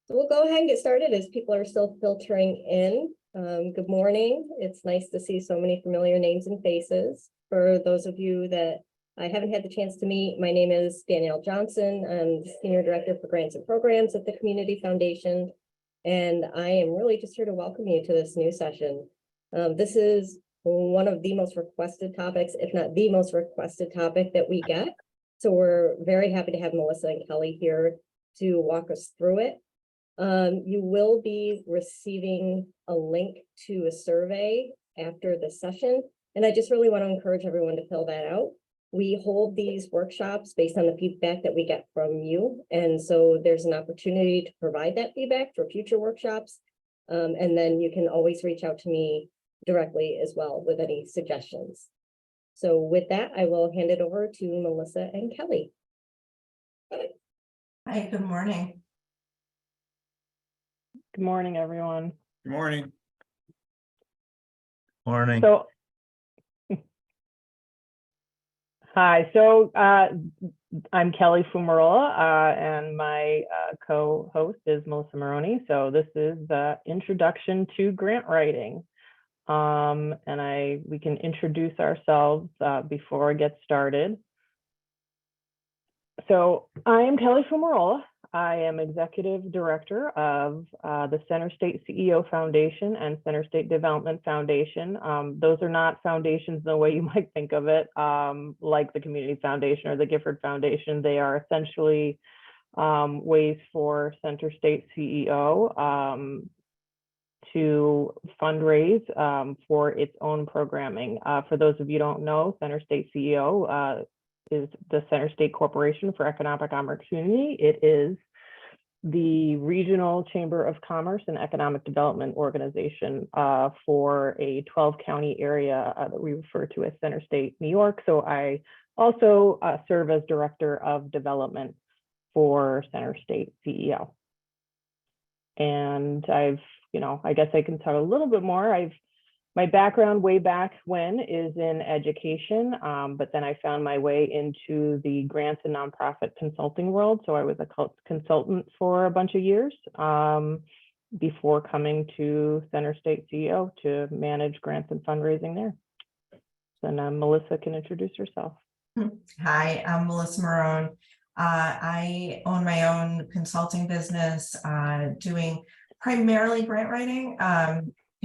So we'll go ahead and get started as people are still filtering in. Good morning. It's nice to see so many familiar names and faces. For those of you that I haven't had the chance to meet, my name is Danielle Johnson. I'm Senior Director for Grants and Programs at the Community Foundation. And I am really just here to welcome you to this new session. This is one of the most requested topics, if not the most requested topic that we get. So we're very happy to have Melissa and Kelly here to walk us through it. You will be receiving a link to a survey after the session, and I just really want to encourage everyone to fill that out. We hold these workshops based on the feedback that we get from you, and so there's an opportunity to provide that feedback for future workshops, and then you can always reach out to me directly as well with any suggestions. So with that, I will hand it over to Melissa and Kelly. Hi, good morning. Good morning, everyone. Good morning. Morning. So, hi. So I'm Kelly Fumarola, and my co-host is Melissa Maroney. So this is the introduction to grant writing, and we can introduce ourselves before I get started. So I am Kelly Fumarola. I am Executive Director of the Center State CEO Foundation and Center State Development Foundation. Those are not foundations in the way you might think of it, like the Community Foundation or the Gifford Foundation. They are essentially ways for Center State CEO to fundraise for its own programming. For those of you who don't know, Center State CEO is the Center State Corporation for Economic Opportunity. It is the regional chamber of commerce and economic development organization for a 12-county area that we refer to as Center State, New York. So I also serve as director of development for Center State CEO. And I guess I can talk a little bit more. My background way back when is in education, but then I found my way into the grants and nonprofit consulting world. So I was a consultant for a bunch of years before coming to Center State CEO to manage grants and fundraising there. Then Melissa can introduce herself. Hi, I'm Melissa Marone. I own my own consulting business doing primarily grant writing.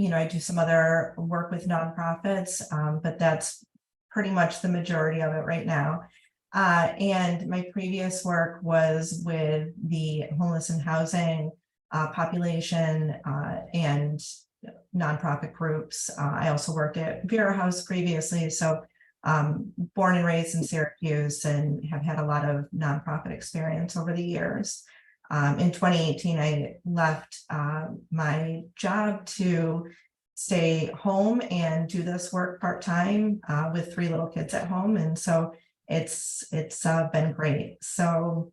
I do some other work with nonprofits, but that's pretty much the majority of it right now. And my previous work was with the homeless and housing population and nonprofit groups. I also worked at Vera House previously, so born and raised in Syracuse and have had a lot of nonprofit experience over the years. In 2018, I left my job to stay home and do this work part-time with 3 little kids at home. And so it's been great. So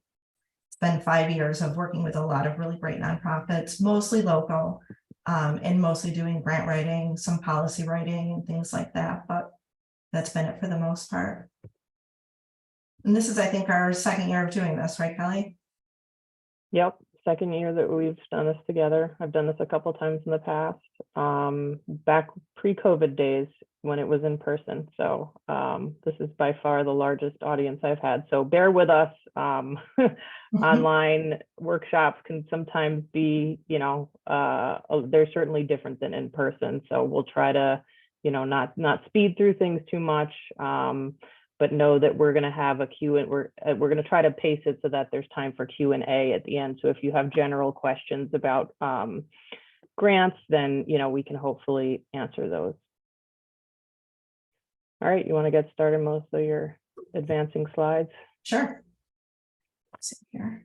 it's been 5 years of working with a lot of really great nonprofits, mostly local, and mostly doing grant writing, some policy writing and things like that. But that's been it for the most part. And this is, I think, our 2nd year of doing this, right, Kelly? Yep, 2nd year that we've done this together. I've done this a couple of times in the past, back pre-COVID days when it was in person. So this is by far the largest audience I've had. So bear with us. Online workshops can sometimes be, they're certainly different than in person. So we'll try to, not speed through things too much. But know that we're going to have a Q and we're going to try to pace it so that there's time for Q&A at the end. So if you have general questions about grants, then we can hopefully answer those. All right, you want to get started, Melissa? You're advancing slides. Sure. Let's see here.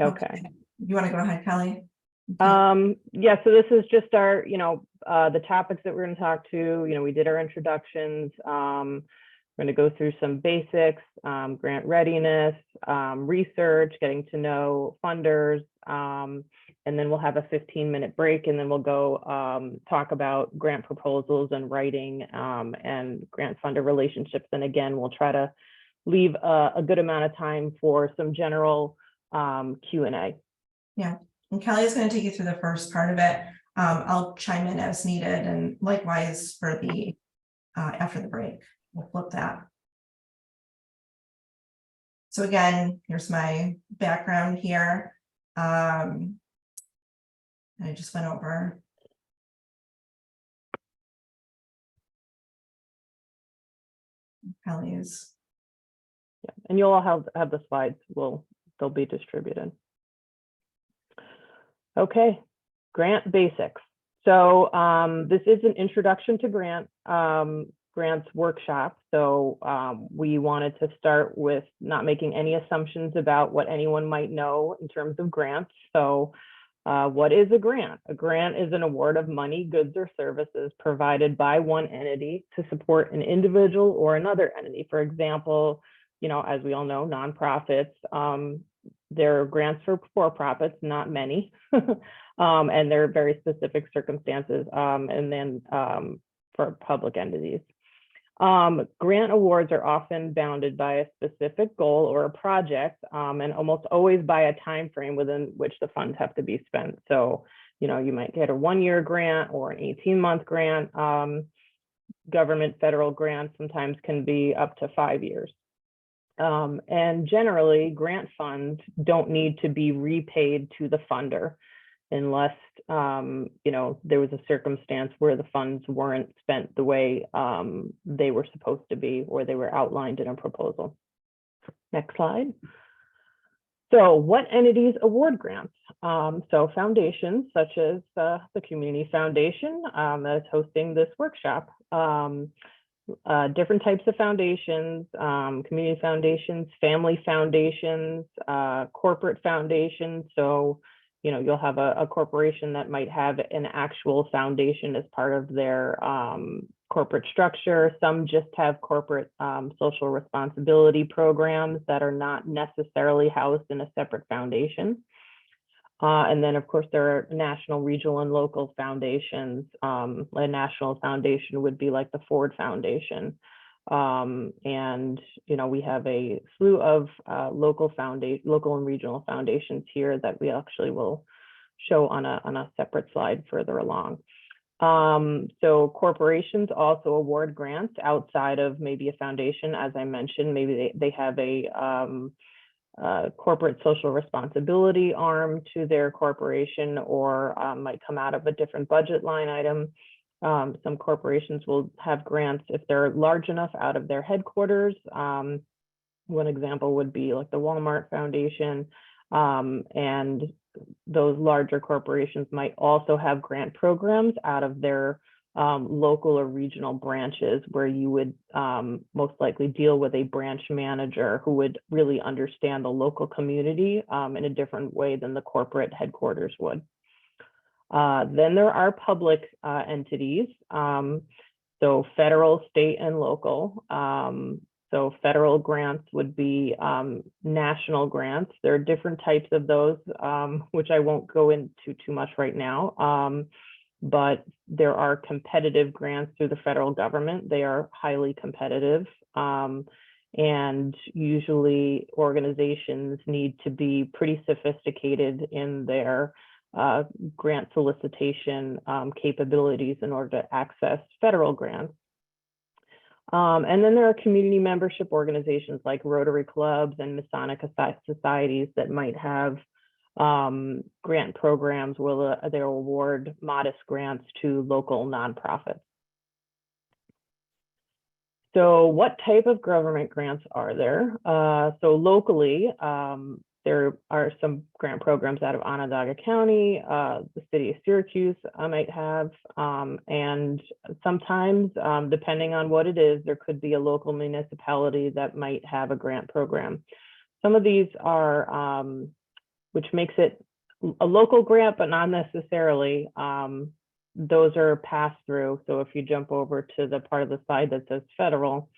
Okay. You want to go ahead, Kelly? Yeah, so this is just our, the topics that we're going to talk to. We did our introductions. We're going to go through some basics, grant readiness, research, getting to know funders, and then we'll have a 15-minute break, and then we'll go talk about grant proposals and writing and grant funder relationships. And again, we'll try to leave a good amount of time for some general Q&A. Yeah, and Kelly is going to take you through the first part of it. I'll chime in as needed, and likewise for the after the break, we'll flip that. So again, here's my background here. I just went over. Kelly's. Yeah, and you'll all have the slides. They'll be distributed. Okay, grant basics. So this is an introduction to grants workshop. So we wanted to start with not making any assumptions about what anyone might know in terms of grants. So what is a grant? A grant is an award of money, goods, or services provided by one entity to support an individual or another entity. For example, as we all know, nonprofits, there are grants for profits, not many, and there are very specific circumstances, and then for public entities. Grant awards are often bounded by a specific goal or a project, and almost always by a time frame within which the funds have to be spent. So, you might get a 1-year grant or an 18-month grant. Government federal grants sometimes can be up to 5 years. And generally, grant funds don't need to be repaid to the funder unless, there was a circumstance where the funds weren't spent the way they were supposed to be, or they were outlined in a proposal. Next slide. So what entities award grants? So foundations such as the Community Foundation that is hosting this workshop. Different types of foundations, community foundations, family foundations, corporate foundations. So, you'll have a corporation that might have an actual foundation as part of their corporate structure. Some just have corporate social responsibility programs that are not necessarily housed in a separate foundation. And then, of course, there are national, regional, and local foundations. A national foundation would be like the Ford Foundation. And, we have a slew of local and regional foundations here that we actually will show on a separate slide further along. So corporations also award grants outside of maybe a foundation. As I mentioned, maybe they have a corporate social responsibility arm to their corporation, or might come out of a different budget line item. Some corporations will have grants if they're large enough out of their headquarters. One example would be like the Walmart Foundation, and those larger corporations might also have grant programs out of their local or regional branches, where you would most likely deal with a branch manager who would really understand the local community in a different way than the corporate headquarters would. Then there are public entities, so federal, state, and local. So federal grants would be national grants. There are different types of those, which I won't go into too much right now. But there are competitive grants through the federal government. They are highly competitive. And usually organizations need to be pretty sophisticated in their grant solicitation capabilities in order to access federal grants. And then there are community membership organizations like Rotary clubs and Masonic societies that might have grant programs where they'll award modest grants to local nonprofits. So what type of government grants are there? So locally, there are some grant programs out of Onondaga County, the city of Syracuse might have, and sometimes, depending on what it is, there could be a local municipality that might have a grant program. Some of these are, which makes it a local grant, but not necessarily. Those are passed through. So if you jump over to the part of the slide that says federal,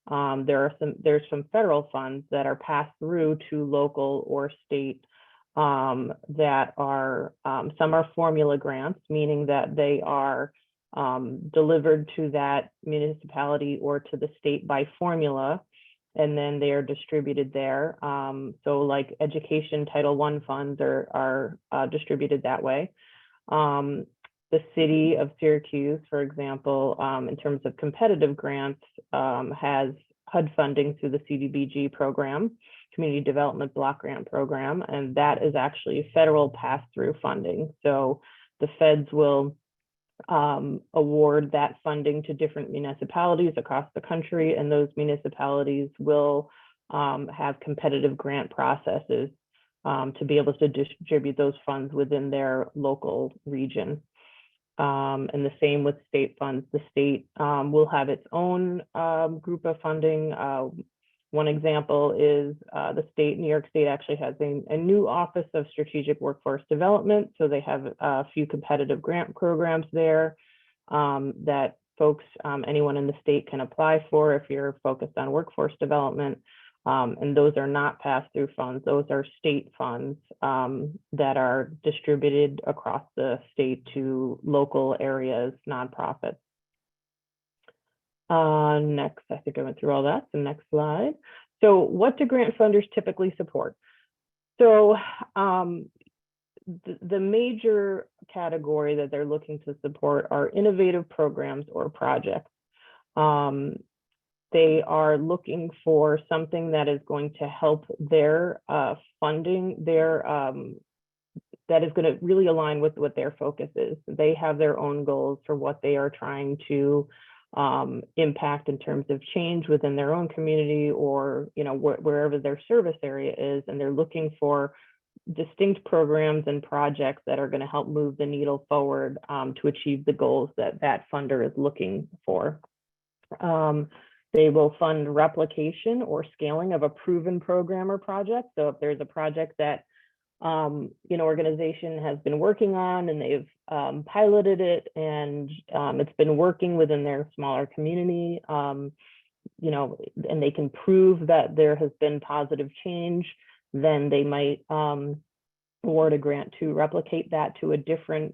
there's some federal funds that are passed through to local or state that are, some are formula grants, meaning that they are delivered to that municipality or to the state by formula. and then they are distributed there. So like education Title I funds are distributed that way. The city of Syracuse, for example, in terms of competitive grants, has HUD funding through the CDBG program, Community Development Block Grant Program, and that is actually federal pass-through funding. So the feds will award that funding to different municipalities across the country, and those municipalities will have competitive grant processes to be able to distribute those funds within their local region. And the same with state funds. The state will have its own group of funding. One example is the state, New York State actually has a new Office of Strategic Workforce Development. So they have a few competitive grant programs there that folks, anyone in the state can apply for if you're focused on workforce development. And those are not pass-through funds. Those are state funds that are distributed across the state to local areas, nonprofits. Next, I think I went through all that. So next slide. So what do grant funders typically support? So the major category that they're looking to support are innovative programs or projects. They are looking for something that is going to help their funding, that is going to really align with what their focus is. They have their own goals for what they are trying to impact in terms of change within their own community, or wherever their service area is, and they're looking for distinct programs and projects that are going to help move the needle forward to achieve the goals that that funder is looking for. They will fund replication or scaling of a proven program or project. So if there's a project that an organization has been working on and they've piloted it and it's been working within their smaller community, and they can prove that there has been positive change, then they might award a grant to replicate that to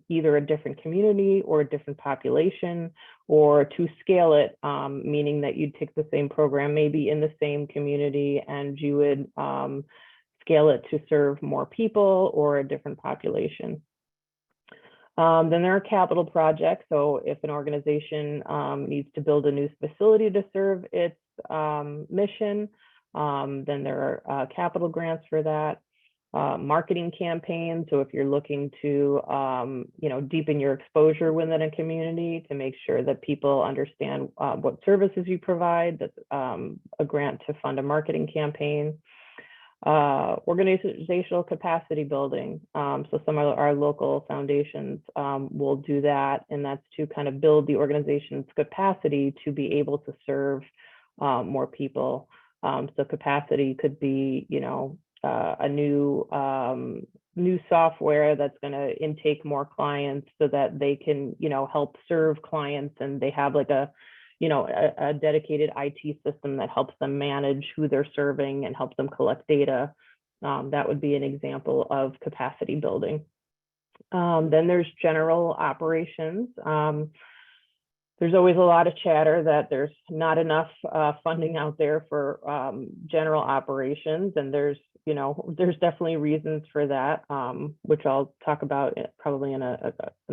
either a different community or a different population, or to scale it, meaning that you'd take the same program maybe in the same community and you would scale it to serve more people or a different population. Then there are capital projects. So if an organization needs to build a new facility to serve its mission, then there are capital grants for that. Marketing campaigns. So if you're looking to, deepen your exposure within a community to make sure that people understand what services you provide, that's a grant to fund a marketing campaign. Organizational capacity building. So some of our local foundations will do that, and that's to kind of build the organization's capacity to be able to serve more people. So capacity could be, a new software that's going to intake more clients so that they can, help serve clients, and they have like a dedicated IT system that helps them manage who they're serving and helps them collect data. That would be an example of capacity building. Then there's general operations. There's always a lot of chatter that there's not enough funding out there for general operations, and there's definitely reasons for that, which I'll talk about probably in an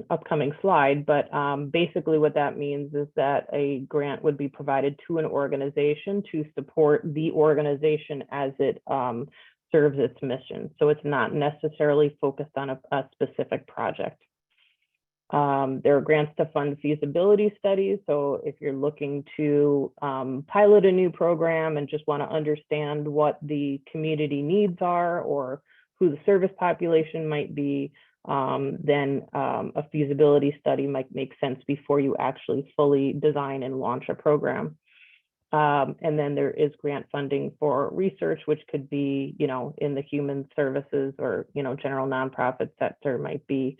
upcoming slide. But basically what that means is that a grant would be provided to an organization to support the organization as it serves its mission. So it's not necessarily focused on a specific project. There are grants to fund feasibility studies. So if you're looking to pilot a new program and just want to understand what the community needs are or who the service population might be, then a feasibility study might make sense before you actually fully design and launch a program. And then there is grant funding for research, which could be, in the human services or, general nonprofit sector, might be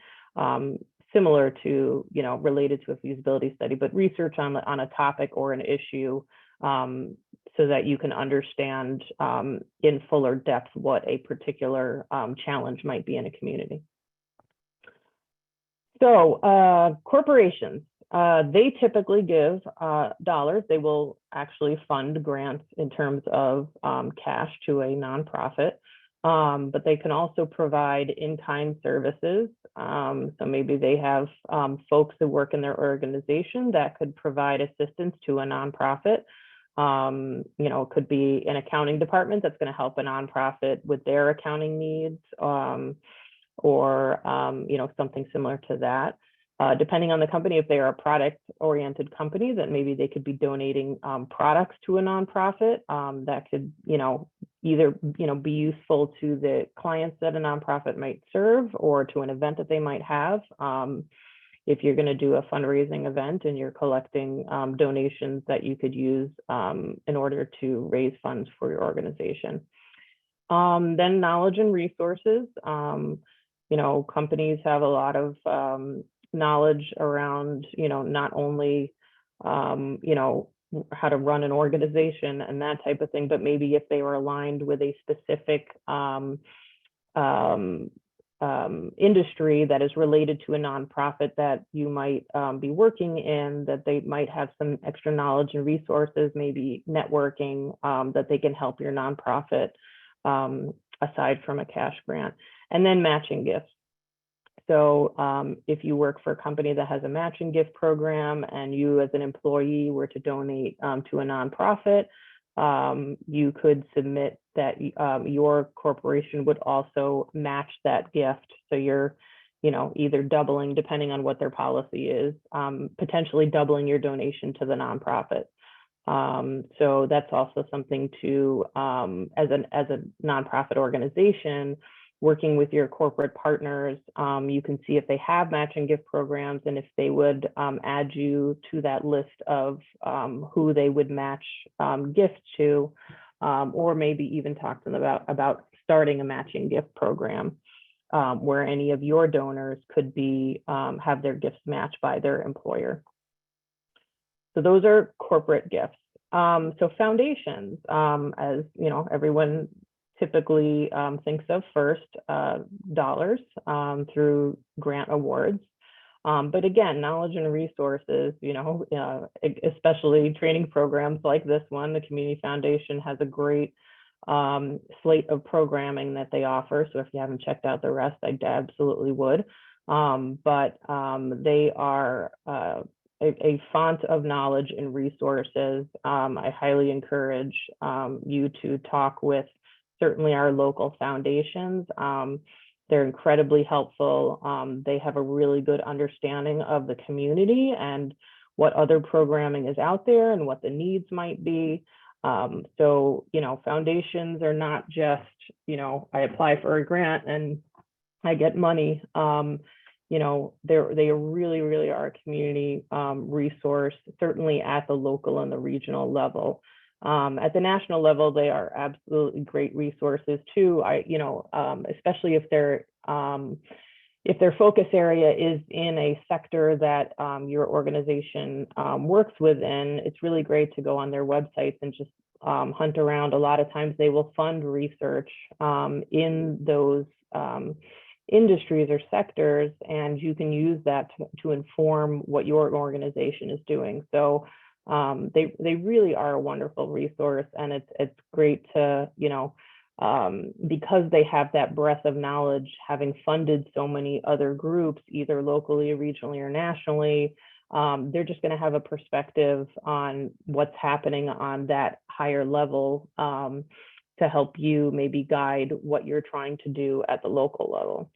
similar to, related to a feasibility study, but research on a topic or an issue so that you can understand in fuller depth what a particular challenge might be in a community. So corporations. They typically give dollars. They will actually fund grants in terms of cash to a nonprofit, but they can also provide in-kind services. So maybe they have folks who work in their organization that could provide assistance to a nonprofit. You know, it could be an accounting department that's going to help a nonprofit with their accounting needs, or you know, something similar to that. Depending on the company, if they are a product-oriented company, that maybe they could be donating products to a nonprofit that could, you know, either, you know, be useful to the clients that a nonprofit might serve or to an event that they might have. If you're going to do a fundraising event and you're collecting donations that you could use in order to raise funds for your organization. Then knowledge and resources. You know, companies have a lot of knowledge around, you know, not only, you know, how to run an organization and that type of thing, but maybe if they were aligned with a specific industry that is related to a nonprofit that you might be working in, that they might have some extra knowledge and resources, maybe networking, that they can help your nonprofit aside from a cash grant. And then matching gifts. So if you work for a company that has a matching gift program and you as an employee were to donate to a nonprofit, you could submit that your corporation would also match that gift. So you're, you know, either doubling, depending on what their policy is, potentially doubling your donation to the nonprofit. So that's also something to, as a nonprofit organization, working with your corporate partners, you can see if they have matching gift programs and if they would add you to that list of who they would match gifts to, or maybe even talk to them about starting a matching gift program where any of your donors could be have their gifts matched by their employer. So those are corporate gifts. So foundations, as you know, everyone typically thinks of first, dollars through grant awards. But again, knowledge and resources, you know, especially training programs like this one, the Community Foundation has a great slate of programming that they offer. So if you haven't checked out the rest, I absolutely would. But they are a font of knowledge and resources. I highly encourage you to talk with certainly our local foundations. They're incredibly helpful. They have a really good understanding of the community and what other programming is out there and what the needs might be. So, you know, foundations are not just, you know, I apply for a grant and I get money. You know, they really, really are a community resource, certainly at the local and the regional level. At the national level, they are absolutely great resources too. You know, especially if their focus area is in a sector that your organization works within, it's really great to go on their websites and just hunt around. A lot of times they will fund research in those industries or sectors, and you can use that to inform what your organization is doing. So they really are a wonderful resource, and it's great to, you know, because they have that breadth of knowledge, having funded so many other groups, either locally, regionally, or nationally, they're just going to have a perspective on what's happening on that higher level to help you maybe guide what you're trying to do at the local level.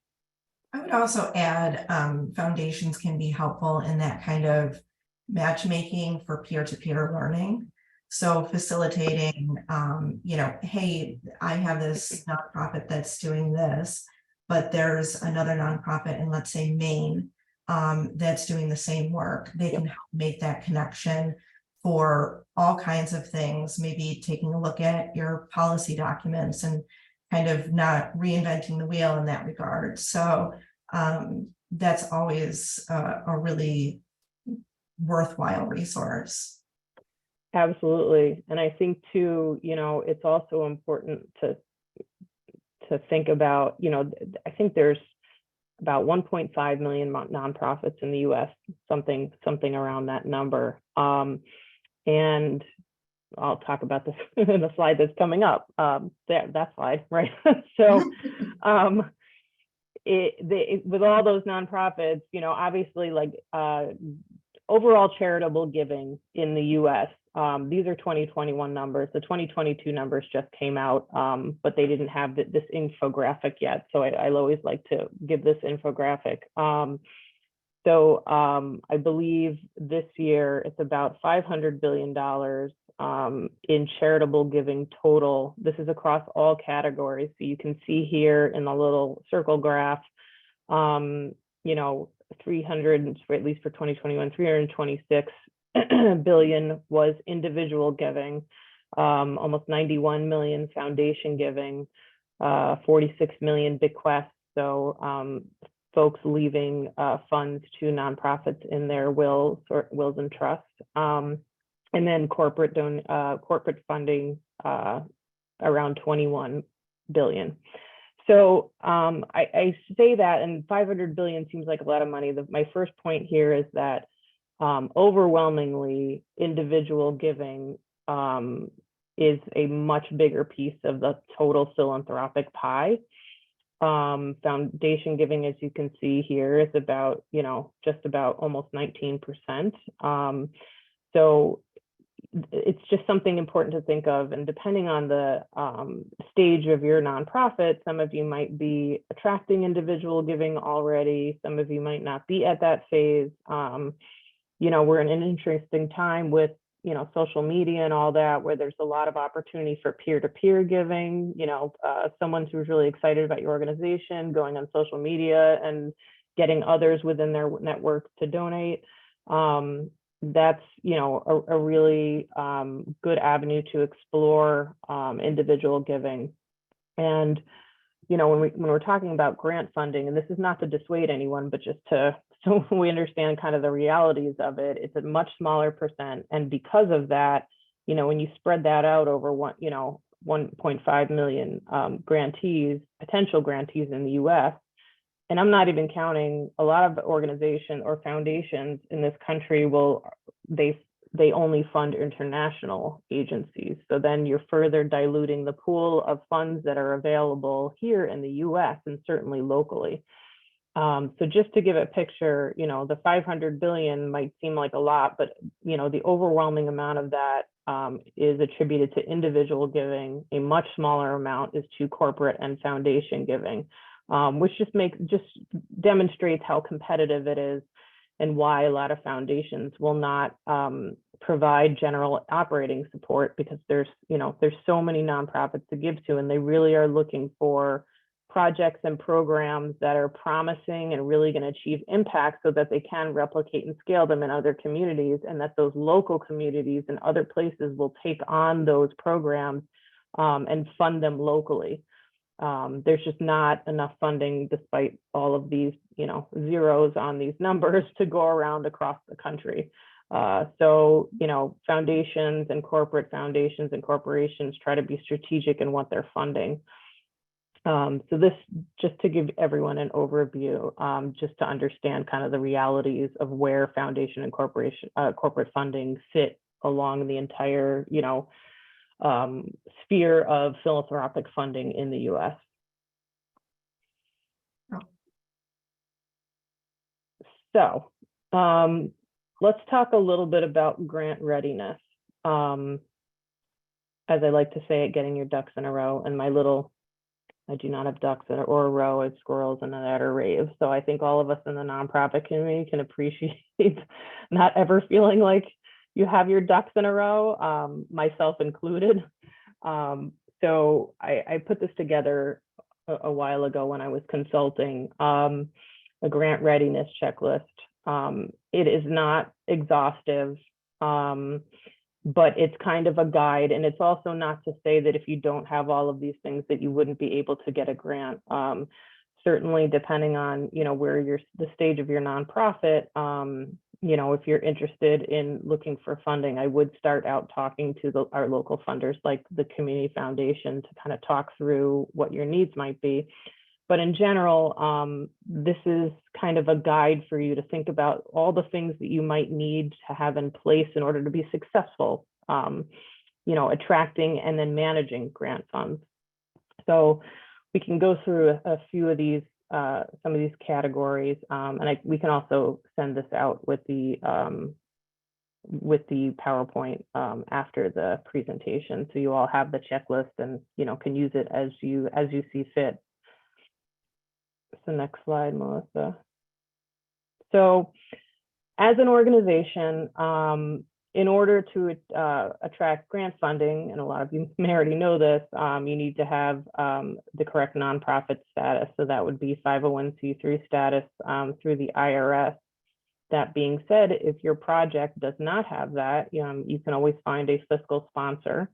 I would also add foundations can be helpful in that kind of matchmaking for peer-to-peer learning. So facilitating, you know, hey, I have this nonprofit that's doing this, but there's another nonprofit in, let's say, Maine, that's doing the same work. They can help make that connection for all kinds of things, maybe taking a look at your policy documents and kind of not reinventing the wheel in that regard. So that's always a really worthwhile resource. Absolutely. And I think too, you know, it's also important to think about, you know, I think there's about 1.5 million nonprofits in the US, something around that number. And I'll talk about this in the slide that's coming up. That slide, right? So with all those nonprofits, obviously, like overall charitable giving in the US, these are 2021 numbers. The 2022 numbers just came out, but they didn't have this infographic yet. So I always like to give this infographic. So I believe this year it's about $500 billion in charitable giving total. This is across all categories. So you can see here in the little circle graph, 300, at least for 2021, 326 billion was individual giving, almost 91 million foundation giving, 46 million bequests. So folks leaving funds to nonprofits in their wills and trusts, and then corporate funding around 21 billion. So I say that, and 500 billion seems like a lot of money. My first point here is that overwhelmingly individual giving is a much bigger piece of the total philanthropic pie. Foundation giving, as you can see here, is about, just about almost 19%. So it's just something important to think of. And depending on the stage of your nonprofit, some of you might be attracting individual giving already. Some of you might not be at that phase. We're in an interesting time with social media and all that, where there's a lot of opportunity for peer-to-peer giving. Someone who's really excited about your organization, going on social media and getting others within their network to donate. That's a really good avenue to explore individual giving. And when we're talking about grant funding, and this is not to dissuade anyone, but just so we understand kind of the realities of it, it's a much smaller percent. And because of that, when you spread that out over 1.5 million potential grantees in the US, and I'm not even counting a lot of organizations or foundations in this country they only fund international agencies. So then you're further diluting the pool of funds that are available here in the US and certainly locally. So just to give a picture, the 500 billion might seem like a lot, but the overwhelming amount of that is attributed to individual giving. A much smaller amount is to corporate and foundation giving, which just demonstrates how competitive it is and why a lot of foundations will not provide general operating support, because there's so many nonprofits to give to, and they really are looking for projects and programs that are promising and really going to achieve impact so that they can replicate and scale them in other communities, and that those local communities and other places will take on those programs and fund them locally. There's just not enough funding, despite all of these, zeros on these numbers, to go around across the country. So, foundations and corporate foundations and corporations try to be strategic in what they're funding. So this, just to give everyone an overview, just to understand kind of the realities of where foundation and corporate funding fit along the entire, sphere of philanthropic funding in the US. So let's talk a little bit about grant readiness. As I like to say, getting your ducks in a row. And I do not have ducks or a row, I have squirrels and that are raves. So I think all of us in the nonprofit community can appreciate not ever feeling like you have your ducks in a row, myself included. So I put this together a while ago when I was consulting, a grant readiness checklist. It is not exhaustive, but it's kind of a guide. And it's also not to say that if you don't have all of these things that you wouldn't be able to get a grant. Certainly, depending on, where the stage of your nonprofit, if you're interested in looking for funding, I would start out talking to our local funders, like the community foundation, to kind of talk through what your needs might be. But in general, this is kind of a guide for you to think about all the things that you might need to have in place in order to be successful, attracting and then managing grant funds. So we can go through a few of these, some of these categories, and we can also send this out with the PowerPoint after the presentation, so you all have the checklist and can use it as you see fit. So next slide, Melissa. So as an organization, in order to attract grant funding, and a lot of you may already know this, you need to have the correct nonprofit status. So that would be 501c3 status through the IRS. That being said, if your project does not have that, you can always find a fiscal sponsor,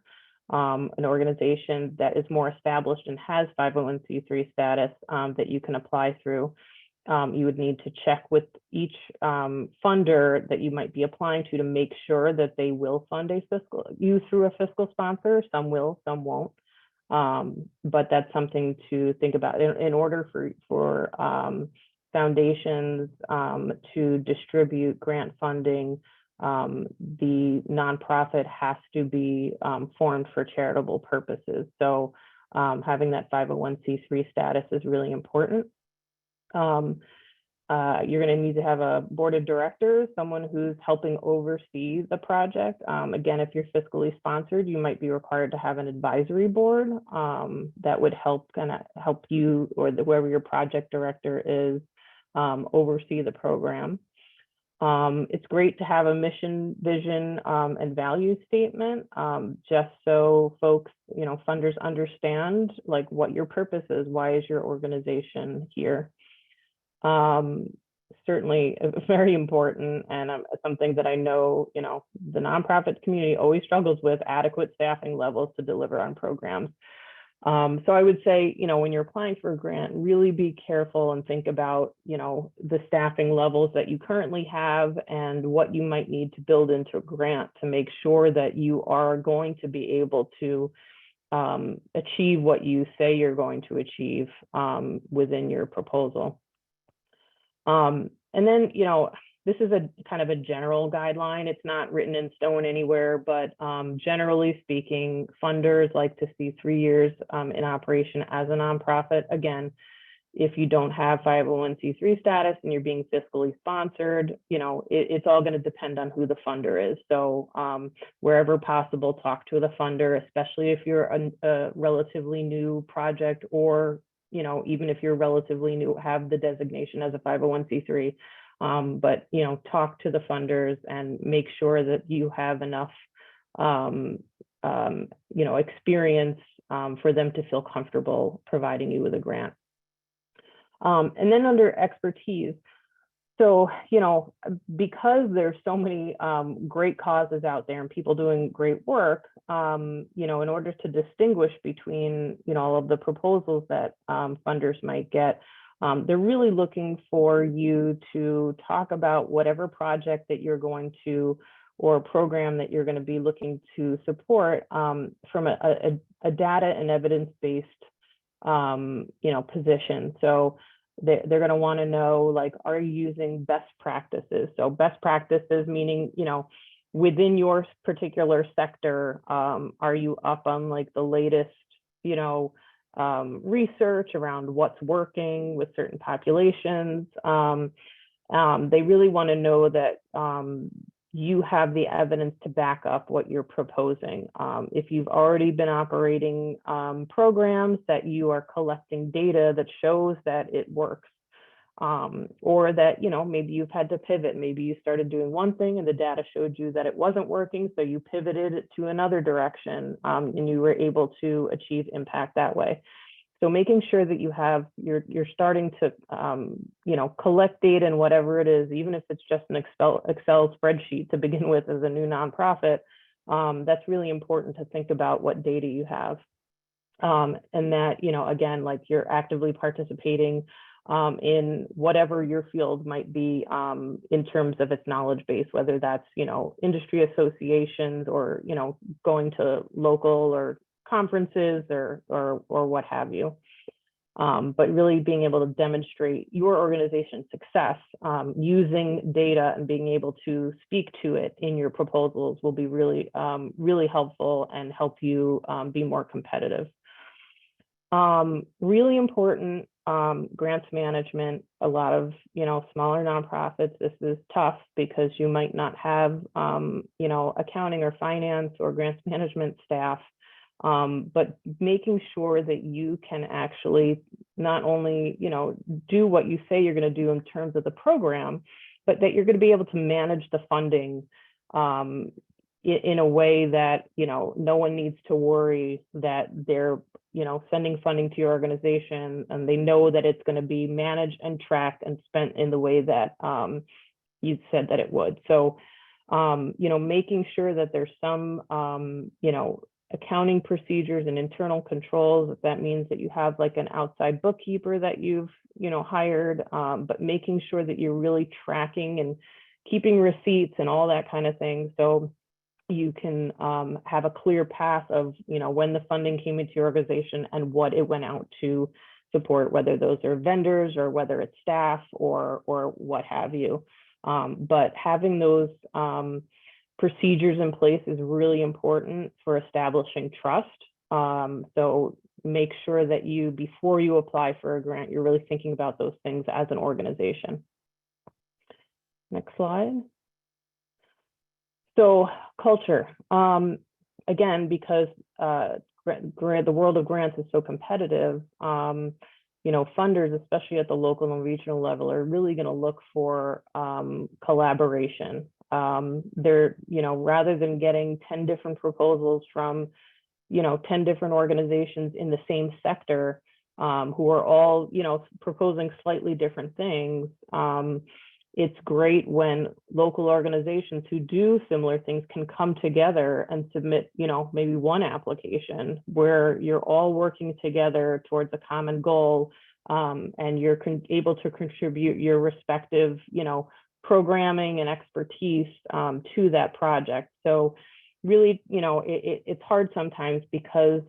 an organization that is more established and has 501c3 status that you can apply through. You would need to check with each funder that you might be applying to make sure that they will fund you through a fiscal sponsor. Some will, some won't. But that's something to think about. In order for foundations to distribute grant funding, the nonprofit has to be formed for charitable purposes. So having that 501c3 status is really important. You're going to need to have a board of directors, someone who's helping oversee the project. Again, if you're fiscally sponsored, you might be required to have an advisory board that would help you, or whoever your project director is, oversee the program. It's great to have a mission, vision, and value statement, just so folks, funders understand like what your purpose is. Why is your organization here? Certainly very important, and something that I know, the nonprofit community always struggles with: adequate staffing levels to deliver on programs. So I would say, when you're applying for a grant, really be careful and think about, the staffing levels that you currently have and what you might need to build into a grant to make sure that you are going to be able to achieve what you say you're going to achieve within your proposal. And then, this is a kind of a general guideline. It's not written in stone anywhere, but generally speaking, funders like to see 3 years in operation as a nonprofit. Again, if you don't have 501c3 status and you're being fiscally sponsored, it's all going to depend on who the funder is. So wherever possible, talk to the funder, especially if you're a relatively new project, or even if you're relatively new, have the designation as a 501c3. But talk to the funders and make sure that you have enough experience for them to feel comfortable providing you with a grant. And then under expertise, so because there's so many great causes out there and people doing great work, in order to distinguish between all of the proposals that funders might get, they're really looking for you to talk about whatever project that you're going to, or program that you're going to be looking to support from a data and evidence-based position. So they're going to want to know, like, are you using best practices? So best practices meaning, within your particular sector, are you up on like the latest, research around what's working with certain populations? They really want to know that you have the evidence to back up what you're proposing. If you've already been operating programs, that you are collecting data that shows that it works, or that maybe you've had to pivot. Maybe you started doing one thing and the data showed you that it wasn't working, so you pivoted it to another direction, and you were able to achieve impact that way. So making sure that you're starting to collect data in whatever it is, even if it's just an Excel spreadsheet to begin with as a new nonprofit, that's really important to think about what data you have, and that again, like, you're actively participating in whatever your field might be in terms of its knowledge base, whether that's industry associations, or going to local or conferences, or what have you. But really being able to demonstrate your organization's success using data and being able to speak to it in your proposals will be really, really helpful and help you be more competitive. Really important, grants management. A lot of, smaller nonprofits, this is tough because you might not have, accounting or finance or grants management staff. But making sure that you can actually not only, do what you say you're going to do in terms of the program, but that you're going to be able to manage the funding in a way that, no one needs to worry that they're, sending funding to your organization and they know that it's going to be managed and tracked and spent in the way that you said that it would. So, making sure that there's some, accounting procedures and internal controls. If that means that you have like an outside bookkeeper that you've, hired, but making sure that you're really tracking and keeping receipts and all that kind of thing. So you can have a clear path of, when the funding came into your organization and what it went out to support, whether those are vendors or whether it's staff or what have you. But having those procedures in place is really important for establishing trust. So make sure that before you apply for a grant, you're really thinking about those things as an organization. Next slide. So culture, again, because the world of grants is so competitive, funders, especially at the local and regional level, are really going to look for collaboration. They're, rather than getting 10 different proposals from, 10 different organizations in the same sector who are all, proposing slightly different things. It's great when local organizations who do similar things can come together and submit, maybe one application where you're all working together towards a common goal, and you're able to contribute your respective, programming and expertise to that project. So really, it's hard sometimes because,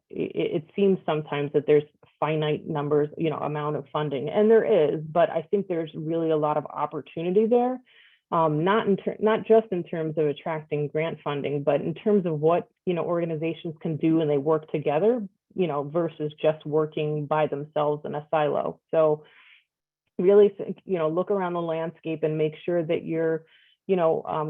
it seems sometimes that there's finite numbers, amount of funding, and there is, but I think there's really a lot of opportunity there, not just in terms of attracting grant funding, but in terms of what, organizations can do when they work together, versus just working by themselves in a silo. So really, look around the landscape and make sure that you're,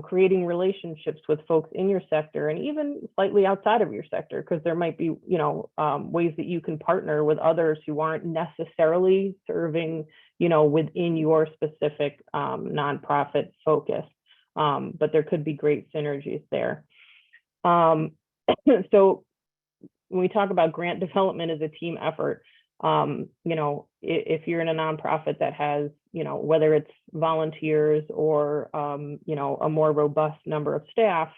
creating relationships with folks in your sector and even slightly outside of your sector, because there might be, ways that you can partner with others who aren't necessarily serving, within your specific nonprofit focus. But there could be great synergies there. So when we talk about grant development as a team effort, if you're in a nonprofit that has, whether it's volunteers or, a more robust number of staff,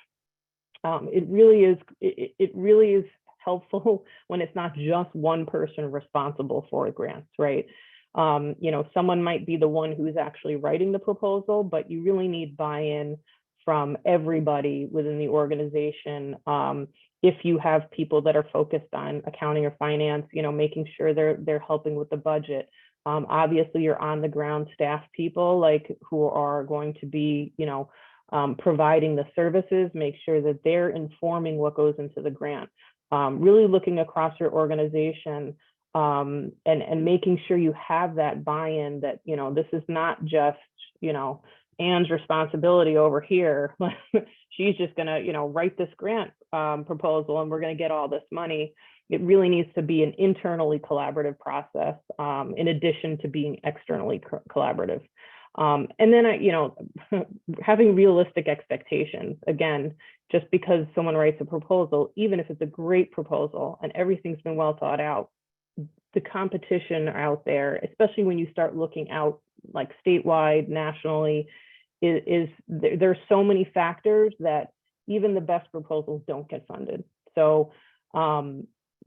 it really is helpful when it's not just one person responsible for grants, right? Someone might be the one who's actually writing the proposal, but you really need buy-in from everybody within the organization. If you have people that are focused on accounting or finance, making sure they're helping with the budget. Obviously, your on the ground staff people who are going to be, providing the services, make sure that they're informing what goes into the grant. Really looking across your organization and making sure you have that buy-in that, this is not just, Anne's responsibility over here. She's just going to, write this grant proposal and we're going to get all this money. It really needs to be an internally collaborative process, in addition to being externally collaborative. And then, having realistic expectations. Again, just because someone writes a proposal, even if it's a great proposal and everything's been well thought out, the competition out there, especially when you start looking out like statewide, nationally, there's so many factors that even the best proposals don't get funded. So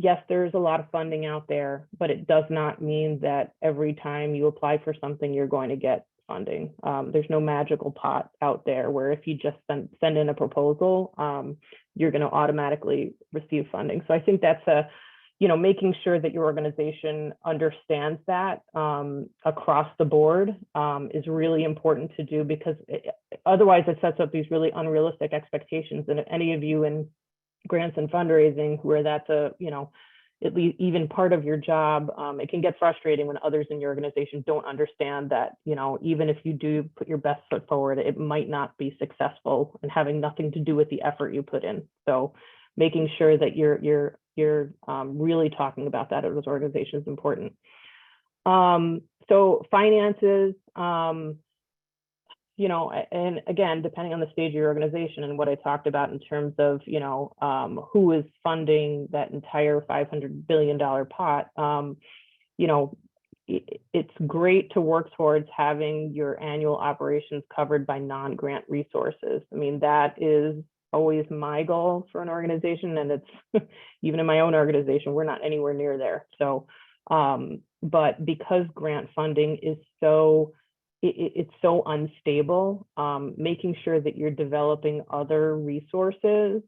yes, there's a lot of funding out there, but it does not mean that every time you apply for something, you're going to get funding. There's no magical pot out there where if you just send in a proposal, you're going to automatically receive funding. So I think that's making sure that your organization understands that across the board is really important to do, because otherwise it sets up these really unrealistic expectations. And if any of you in grants and fundraising where that's at least even part of your job, it can get frustrating when others in your organization don't understand that, even if you do put your best foot forward, it might not be successful and having nothing to do with the effort you put in. So making sure that you're really talking about that as organization is important. So finances, and again, depending on the stage of your organization and what I talked about in terms of, who is funding that entire $500 billion pot, it's great to work towards having your annual operations covered by non-grant resources. I mean, that is always my goal for an organization, and it's even in my own organization, we're not anywhere near there. So, but because grant funding is it's so unstable, making sure that you're developing other resources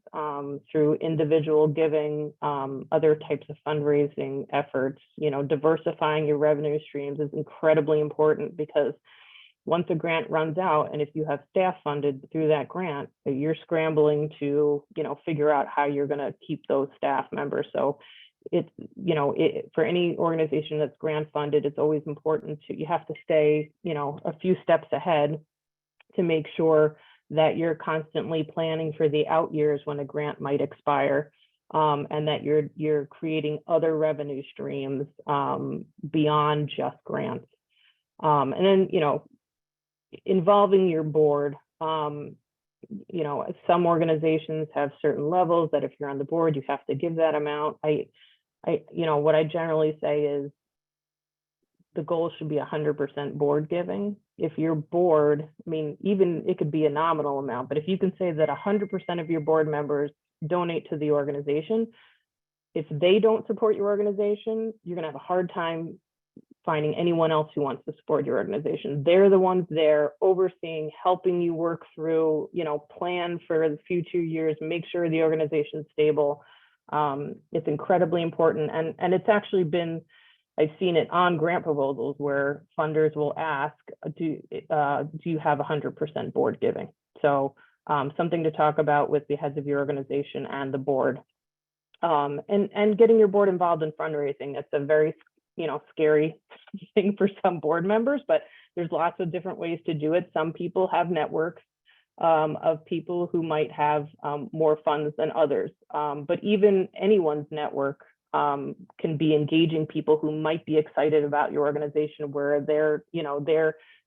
through individual giving, other types of fundraising efforts, diversifying your revenue streams is incredibly important, because once a grant runs out, and if you have staff funded through that grant, you're scrambling to, figure out how you're going to keep those staff members. So it's, for any organization that's grant funded, it's always important you have to stay, a few steps ahead to make sure that you're constantly planning for the out years when a grant might expire, and that you're creating other revenue streams beyond just grants. And then, involving your board. Some organizations have certain levels that if you're on the board, you have to give that amount. What I generally say is the goal should be 100% board giving. If your board, even it could be a nominal amount, but if you can say that 100% of your board members donate to the organization, if they don't support your organization, you're going to have a hard time finding anyone else who wants to support your organization. They're the ones there overseeing, helping you work through, plan for the future years, make sure the organization's stable. It's incredibly important. And it's actually been, I've seen it on grant proposals where funders will ask, do you have 100% board giving? So something to talk about with the heads of your organization and the board. And getting your board involved in fundraising. It's a very scary thing for some board members, but there's lots of different ways to do it. Some people have networks of people who might have more funds than others. But even anyone's network can be engaging people who might be excited about your organization, where their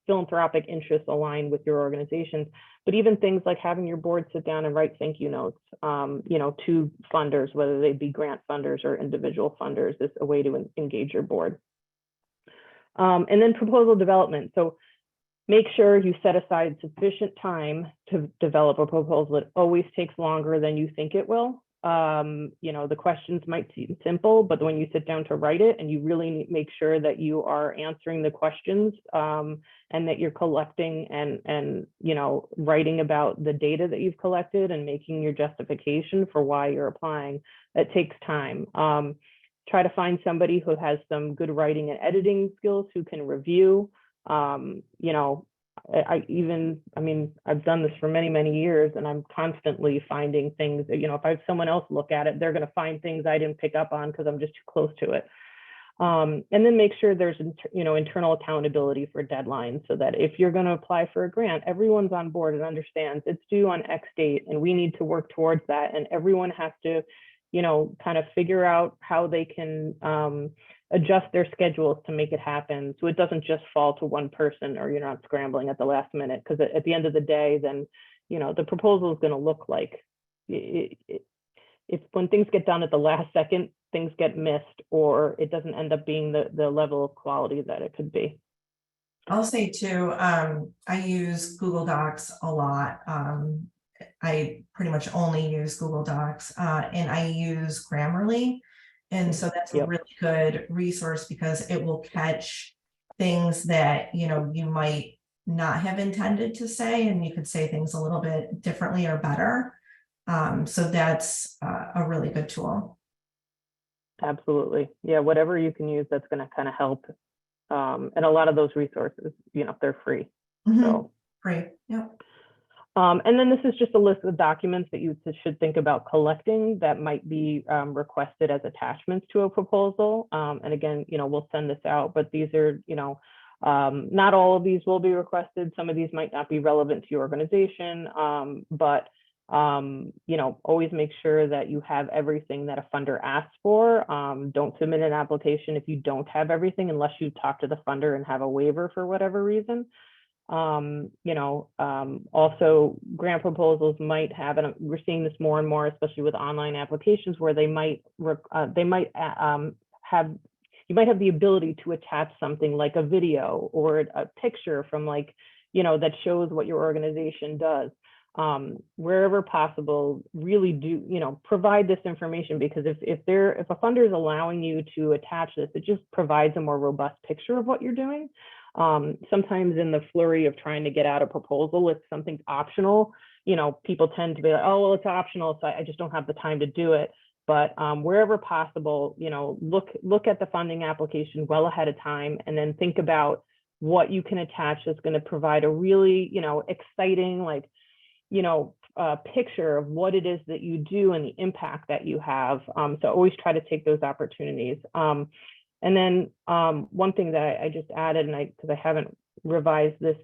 philanthropic interests align with your organization's. But even things like having your board sit down and write thank you notes, to funders, whether they be grant funders or individual funders, is a way to engage your board. And then proposal development. So make sure you set aside sufficient time to develop a proposal. It always takes longer than you think it will. The questions might seem simple, but when you sit down to write it, and you really make sure that you are answering the questions, and that you're collecting and writing about the data that you've collected and making your justification for why you're applying, that takes time. Try to find somebody who has some good writing and editing skills who can review. I've done this for many, many years, and I'm constantly finding things, if I have someone else look at it, they're going to find things I didn't pick up on because I'm just too close to it. And then make sure there's, internal accountability for deadlines, so that if you're going to apply for a grant, everyone's on board and understands it's due on X date and we need to work towards that. And everyone has to, kind of figure out how they can adjust their schedules to make it happen, so it doesn't just fall to one person, or you're not scrambling at the last minute. Because at the end of the day, then the proposal is going to look like if when things get done at the last second, things get missed, or it doesn't end up being the level of quality that it could be. I'll say too, I use Google Docs a lot. I pretty much only use Google Docs, and I use Grammarly. And so that's a really good resource, because it will catch things that, you might not have intended to say, and you could say things a little bit differently or better. So that's a really good tool. Absolutely. Yeah, whatever you can use that's going to kind of help. And a lot of those resources, they're free. So Great. Yeah. and then this is just a list of documents that you should think about collecting that might be requested as attachments to a proposal. And again, we'll send this out, but these are, not all of these will be requested. Some of these might not be relevant to your organization, but always make sure that you have everything that a funder asks for. Don't submit an application if you don't have everything, unless you talk to the funder and have a waiver for whatever reason. Also grant proposals might have, and we're seeing this more and more, especially with online applications, where you might have the ability to attach something like a video or a picture from that shows what your organization does. Wherever possible, really do, provide this information, because if a funder is allowing you to attach this, it just provides a more robust picture of what you're doing. Sometimes in the flurry of trying to get out a proposal with something optional, people tend to be like, oh, well, it's optional, so I just don't have the time to do it. But wherever possible, look at the funding application well ahead of time, and then think about what you can attach that's going to provide a really, exciting, picture of what it is that you do and the impact that you have. So always try to take those opportunities. And then one thing that I just added, and because I haven't revised this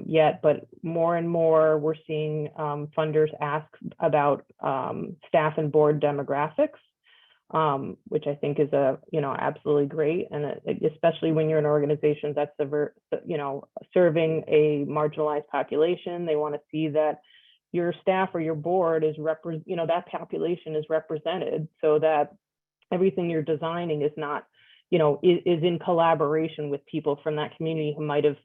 yet, but more and more we're seeing funders ask about staff and board demographics, which I think is absolutely great, and especially when you're an organization that's serving a marginalized population. They want to see that your staff or your board is that population is represented, so that everything you're designing is not is in collaboration with people from that community who might have,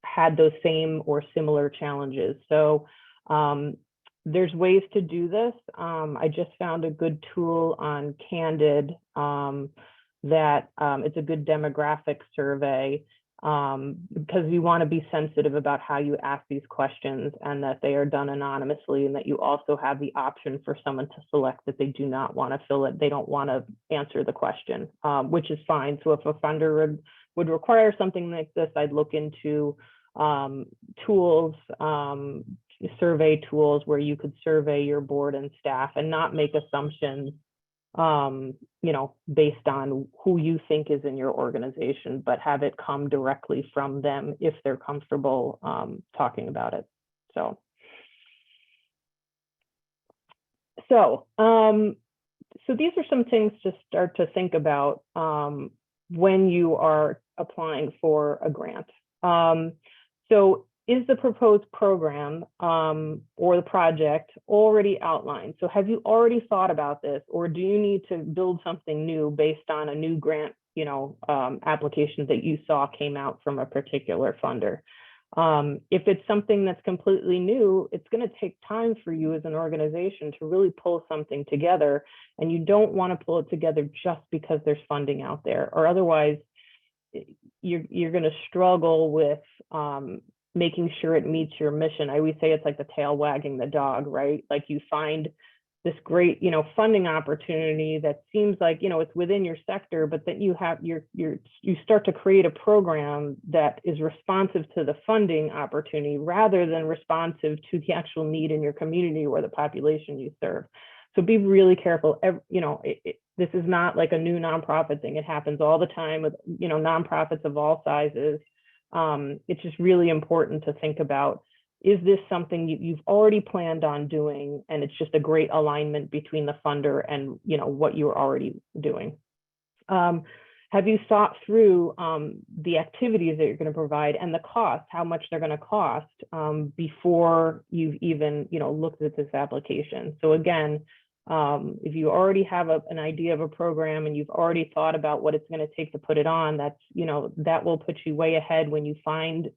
had those same or similar challenges. So there's ways to do this. I just found a good tool on Candid that it's a good demographic survey, because you want to be sensitive about how you ask these questions, and that they are done anonymously, and that you also have the option for someone to select that they do not want to fill it. They don't want to answer the question, which is fine. So if a funder would require something like this, I'd look into tools, survey tools where you could survey your board and staff and not make assumptions based on who you think is in your organization, but have it come directly from them if they're comfortable talking about it. So these are some things to start to think about when you are applying for a grant. So is the proposed program or the project already outlined? So have you already thought about this, or do you need to build something new based on a new grant, application that you saw came out from a particular funder? If it's something that's completely new, it's going to take time for you as an organization to really pull something together, and you don't want to pull it together just because there's funding out there, or otherwise you're going to struggle with making sure it meets your mission. I always say it's like the tail wagging the dog, right? Like you find this great, funding opportunity that seems like, it's within your sector, but then you start to create a program that is responsive to the funding opportunity rather than responsive to the actual need in your community or the population you serve. So be really careful. This is not like a new nonprofit thing. It happens all the time with, nonprofits of all sizes. It's just really important to think about, is this something you've already planned on doing, and it's just a great alignment between the funder and what you're already doing. Have you thought through the activities that you're going to provide and the cost, how much they're going to cost before you've even looked at this application? So again, if you already have an idea of a program and you've already thought about what it's going to take to put it on, that's, that will put you way ahead when you find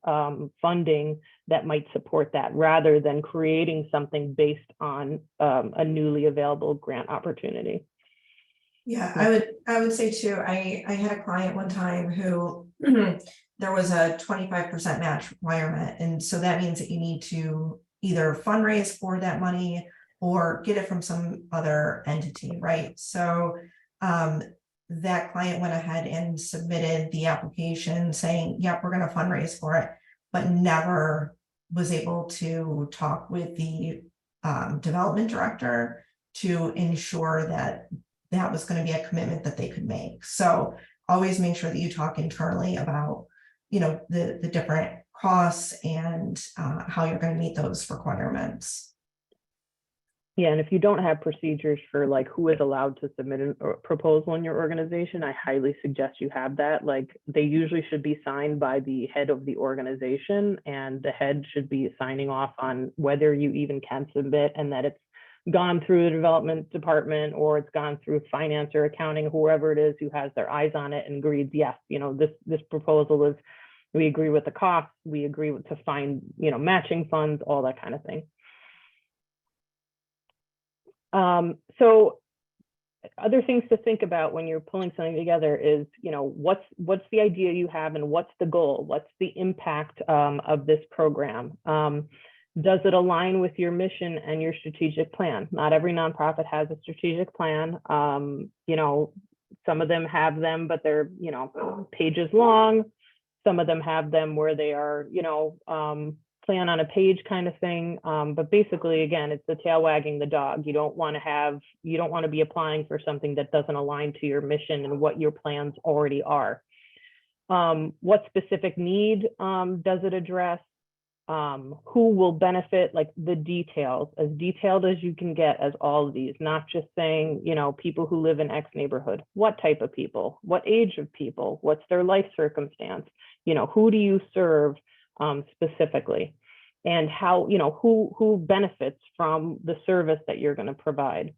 funding that might support that, rather than creating something based on a newly available grant opportunity. Yeah, I would say too, I had a client one time who there was a 25% match requirement. And so that means that you need to either fundraise for that money or get it from some other entity, right? So that client went ahead and submitted the application saying, yep, we're going to fundraise for it, but never was able to talk with the development director to ensure that that was going to be a commitment that they could make. So always make sure that you talk internally about, the different costs and how you're going to meet those requirements. Yeah, and if you don't have procedures for like who is allowed to submit a proposal in your organization, I highly suggest you have that. Like they usually should be signed by the head of the organization, and the head should be signing off on whether you even can submit and that it's gone through the development department or it's gone through finance or accounting, whoever it is who has their eyes on it and agrees, yes, this proposal is, we agree with the costs, we agree to find, matching funds, all that kind of thing. So other things to think about when you're pulling something together is, what's the idea you have and what's the goal? What's the impact of this program? Does it align with your mission and your strategic plan? Not every nonprofit has a strategic plan. Some of them have them, but they're, pages long. Some of them have them where they are, plan on a page kind of thing. But basically, again, it's the tail wagging the dog. You don't want to be applying for something that doesn't align to your mission and what your plans already are. What specific need does it address? Who will benefit, like the details, as detailed as you can get as all of these, not just saying, people who live in X neighborhood. What type of people? What age of people? What's their life circumstance? Who do you serve specifically? And how, who benefits from the service that you're going to provide?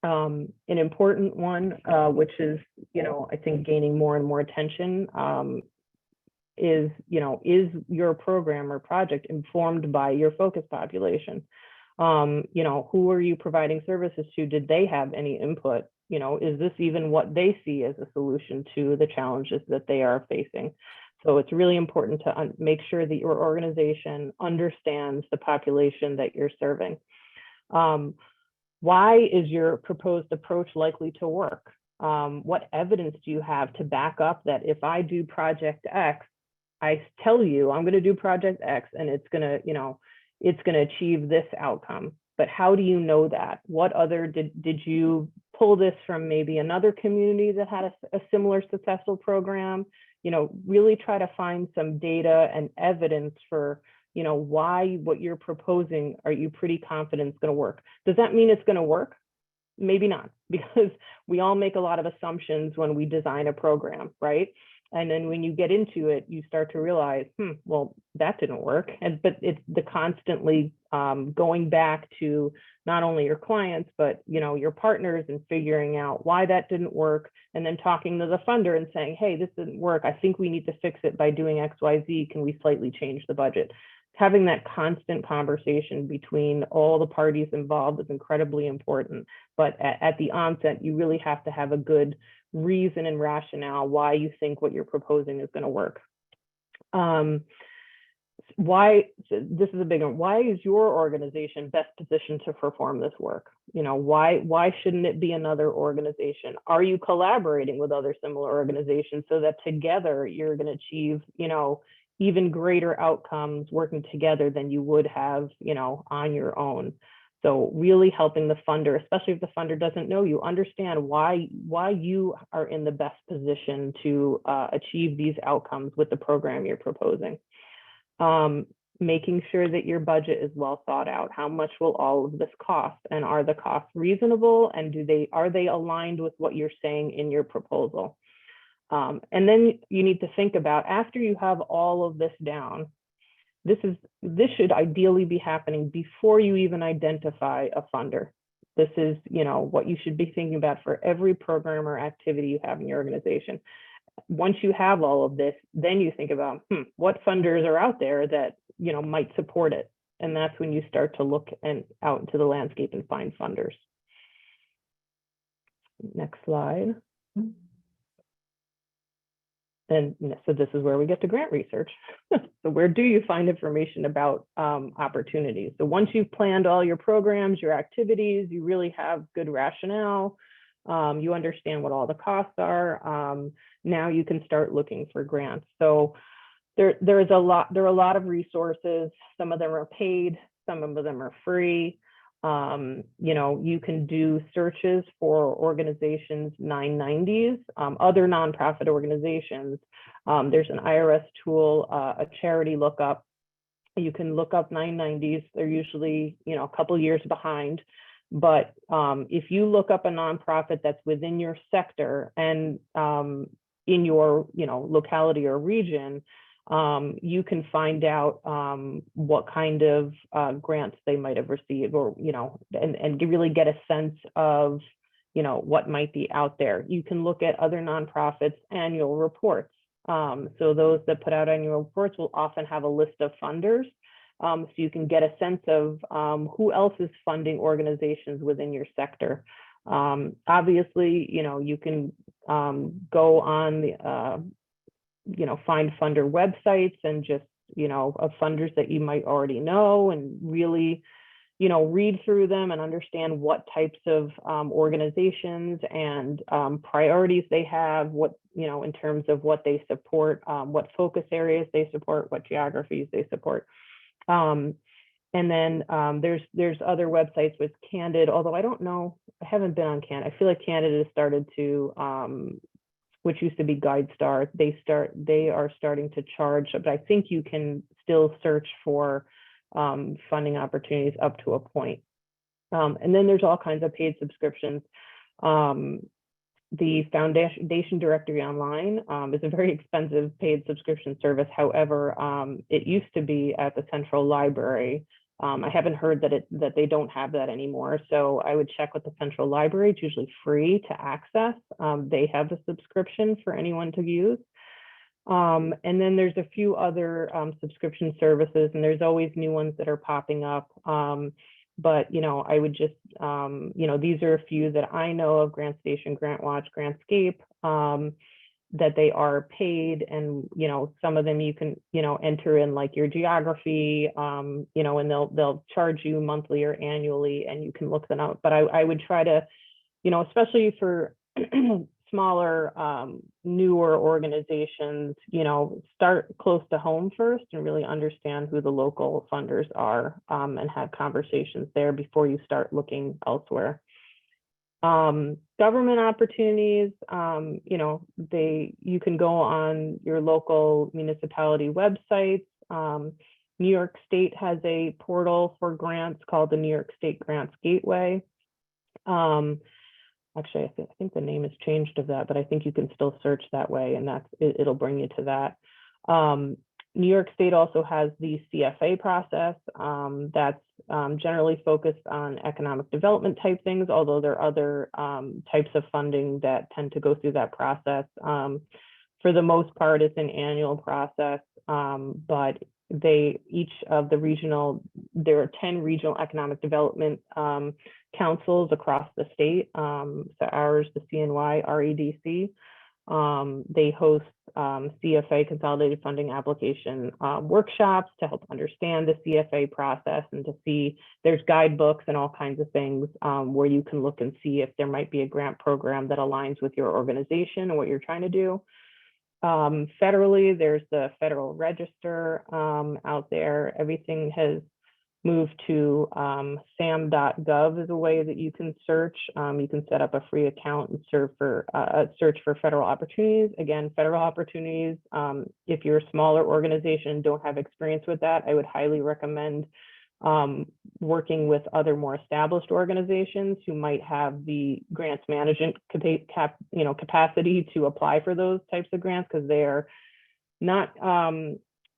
An important one, which is, I think gaining more and more attention, is your program or project informed by your focus population? Who are you providing services to? Did they have any input? Is this even what they see as a solution to the challenges that they are facing? So it's really important to make sure that your organization understands the population that you're serving. Why is your proposed approach likely to work? What evidence do you have to back up that if I do project X, I tell you I'm going to do project X and it's going to achieve this outcome? But how do you know that? What other, did you pull this from maybe another community that had a similar successful program? Really try to find some data and evidence for, why what you're proposing, are you pretty confident it's going to work? Does that mean it's going to work? Maybe not, because we all make a lot of assumptions when we design a program, right? And then when you get into it, you start to realize, well, that didn't work. But it's the constantly going back to not only your clients, but your partners, and figuring out why that didn't work, and then talking to the funder and saying, hey, this didn't work. I think we need to fix it by doing X, Y, Z. Can we slightly change the budget? Having that constant conversation between all the parties involved is incredibly important. But at the onset, you really have to have a good reason and rationale why you think what you're proposing is going to work. Why, this is a big one, why is your organization best positioned to perform this work? Why shouldn't it be another organization? Are you collaborating with other similar organizations so that together you're going to achieve, even greater outcomes working together than you would have, on your own? So really helping the funder, especially if the funder doesn't know you, understand why you are in the best position to achieve these outcomes with the program you're proposing. Making sure that your budget is well thought out. How much will all of this cost? And are the costs reasonable? And are they aligned with what you're saying in your proposal? And then you need to think about, after you have all of this down, this should ideally be happening before you even identify a funder. This is, what you should be thinking about for every program or activity you have in your organization. Once you have all of this, then you think about, what funders are out there that, might support it. And that's when you start to look out into the landscape and find funders. Next slide. And so this is where we get to grant research. So where do you find information about opportunities? So once you've planned all your programs, your activities, you really have good rationale, you understand what all the costs are, now you can start looking for grants. So there are a lot of resources. Some of them are paid, some of them are free. You can do searches for organizations 990s, other nonprofit organizations. There's an IRS tool, a charity lookup. You can look up 990s. They're usually, a couple years behind. But if you look up a nonprofit that's within your sector and in your, locality or region, you can find out what kind of grants they might have received, or and really get a sense of what might be out there. You can look at other nonprofits' annual reports. So those that put out annual reports will often have a list of funders, so you can get a sense of who else is funding organizations within your sector. Obviously, you can go on the find funder websites and just, of funders that you might already know, and really, read through them and understand what types of organizations and priorities they have, what, in terms of what they support, what focus areas they support, what geographies they support. And then there's other websites with Candid, although I don't know, I haven't been on Candid. I feel like Candid has started to, which used to be GuideStar, they are starting to charge, but I think you can still search for funding opportunities up to a point. And then there's all kinds of paid subscriptions. The Foundation Directory Online is a very expensive paid subscription service. However, it used to be at the Central Library. I haven't heard that they don't have that anymore. So I would check with the Central Library. It's usually free to access. They have a subscription for anyone to use. And then there's a few other subscription services, and there's always new ones that are popping up. But, I would just, these are a few that I know of: GrantStation, GrantWatch, GrantScape, that they are paid. And, some of them you can, enter in like your geography, and they'll charge you monthly or annually, and you can look them up. But I would try to, especially for smaller, newer organizations, start close to home first and really understand who the local funders are, and have conversations there before you start looking elsewhere. Government opportunities, you can go on your local municipality websites. New York State has a portal for grants called the New York State Grants Gateway. Actually, I think the name has changed of that, but I think you can still search that way, and it'll bring you to that. New York State also has the CFA process that's generally focused on economic development type things, although there are other types of funding that tend to go through that process. For the most part, it's an annual process, but each of the there are 10 regional economic development councils across the state. So ours, the CNY, REDC, they host CFA consolidated funding application workshops to help understand the CFA process, and to see there's guidebooks and all kinds of things where you can look and see if there might be a grant program that aligns with your organization and what you're trying to do. Federally, there's the Federal Register out there. Everything has moved to sam.gov is a way that you can search. You can set up a free account and search for federal opportunities. Again, federal opportunities, if you're a smaller organization and don't have experience with that, I would highly recommend working with other more established organizations who might have the grants management capacity to apply for those types of grants, because they are not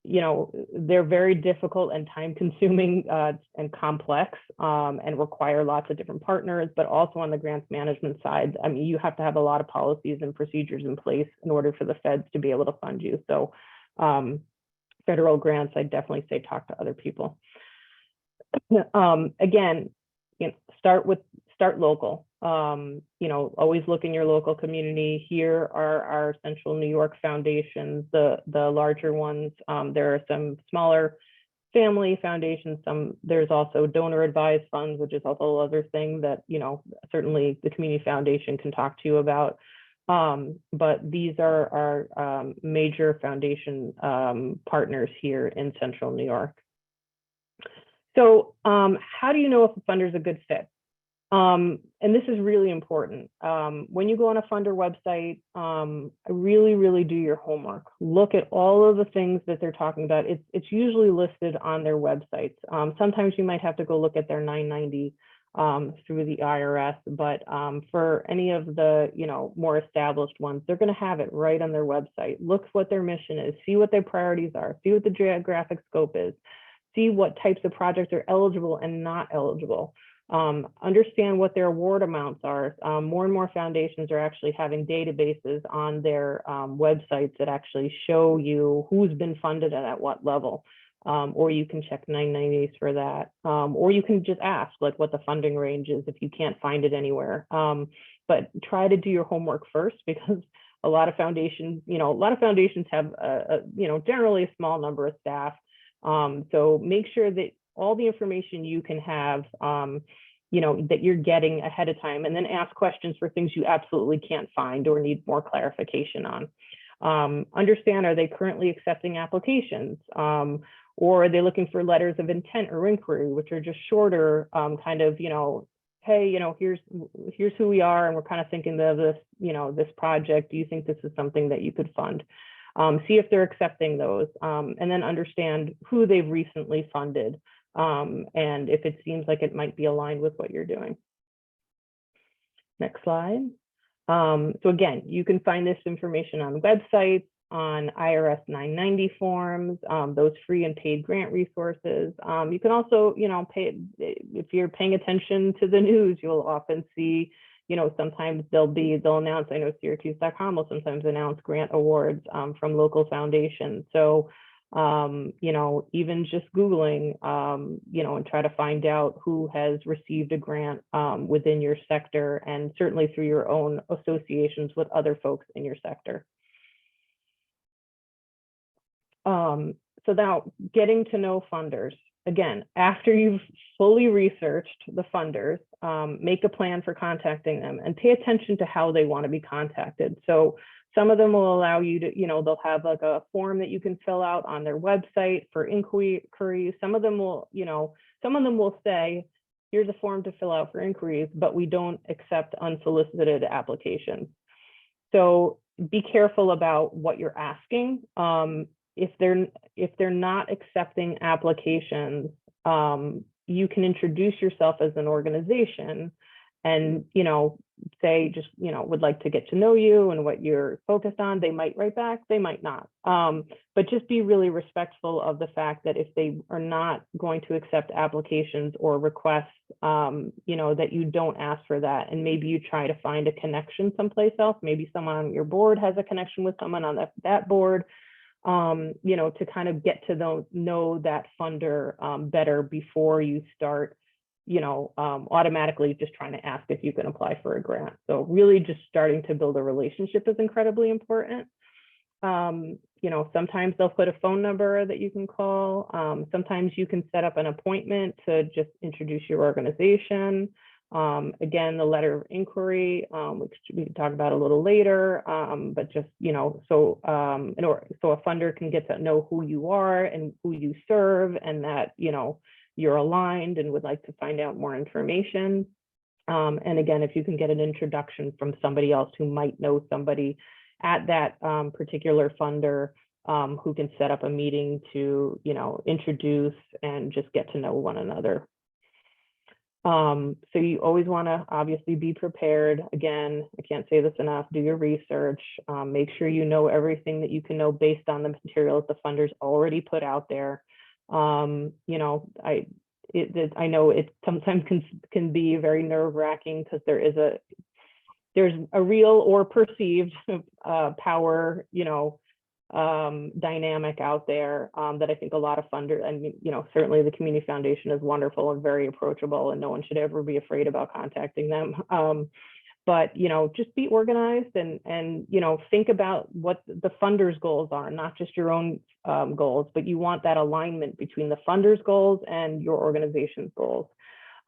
they're very difficult and time consuming and complex, and require lots of different partners. But also on the grants management side, I mean, you have to have a lot of policies and procedures in place in order for the feds to be able to fund you. So federal grants, I definitely say talk to other people. Again, start with start local. Always look in your local community. Here are our Central New York foundations, the larger ones. There are some smaller family foundations. There's also donor advised funds, which is a whole other thing that, certainly the community foundation can talk to you about. But these are our major foundation partners here in Central New York. So how do you know if a funder is a good fit? And this is really important. When you go on a funder website, really do your homework. Look at all of the things that they're talking about. It's usually listed on their websites. Sometimes you might have to go look at their 990 through the IRS, but for any of the more established ones, they're going to have it right on their website. Look what their mission is, see what their priorities are, see what the geographic scope is, see what types of projects are eligible and not eligible. Understand what their award amounts are. More and more foundations are actually having databases on their websites that actually show you who's been funded and at what level. Or you can check 990s for that. Or you can just ask like what the funding range is if you can't find it anywhere. But try to do your homework first, because a lot of foundations, have generally a small number of staff. So make sure that all the information you can have, that you're getting ahead of time, and then ask questions for things you absolutely can't find or need more clarification on. Understand, are they currently accepting applications? Or are they looking for letters of intent or inquiry, which are just shorter, hey, here's who we are, and we're kind of thinking of this, this project. Do you think this is something that you could fund? See if they're accepting those, and then understand who they've recently funded, and if it seems like it might be aligned with what you're doing. Next slide. So again, you can find this information on websites, on IRS 990 forms, those free and paid grant resources. You can also, if you're paying attention to the news, you'll often see, sometimes they'll announce, I know Syracuse.com will sometimes announce grant awards from local foundations. So, even just Googling, and try to find out who has received a grant within your sector, and certainly through your own associations with other folks in your sector. So now getting to know funders. Again, after you've fully researched the funders, make a plan for contacting them and pay attention to how they want to be contacted. So some of them will allow you to, they'll have like a form that you can fill out on their website for inquiries. Some of them will, say, here's a form to fill out for inquiries, but we don't accept unsolicited applications. So be careful about what you're asking. If they're not accepting applications, you can introduce yourself as an organization and, say just, would like to get to know you and what you're focused on. They might write back, they might not. But just be really respectful of the fact that if they are not going to accept applications or requests, that you don't ask for that. And maybe you try to find a connection someplace else. Maybe someone on your board has a connection with someone on that board. To kind of get to know that funder better before you start, automatically just trying to ask if you can apply for a grant. So really just starting to build a relationship is incredibly important. Sometimes they'll put a phone number that you can call. Sometimes you can set up an appointment to just introduce your organization. Again, the letter of inquiry, which we can talk about a little later, but just, so a funder can get to know who you are and who you serve, and that, you're aligned and would like to find out more information. And again, if you can get an introduction from somebody else who might know somebody at that particular funder, who can set up a meeting to, introduce and just get to know one another. So you always want to obviously be prepared. Again, I can't say this enough, do your research, make sure you know everything that you can know based on the materials the funders already put out there. I know it sometimes can be very nerve-wracking because there's a real or perceived power, dynamic out there that I think a lot of funders, I mean, certainly the Community Foundation is wonderful and very approachable, and no one should ever be afraid about contacting them. But just be organized and think about what the funders' goals are, not just your own goals, but you want that alignment between the funders' goals and your organization's goals.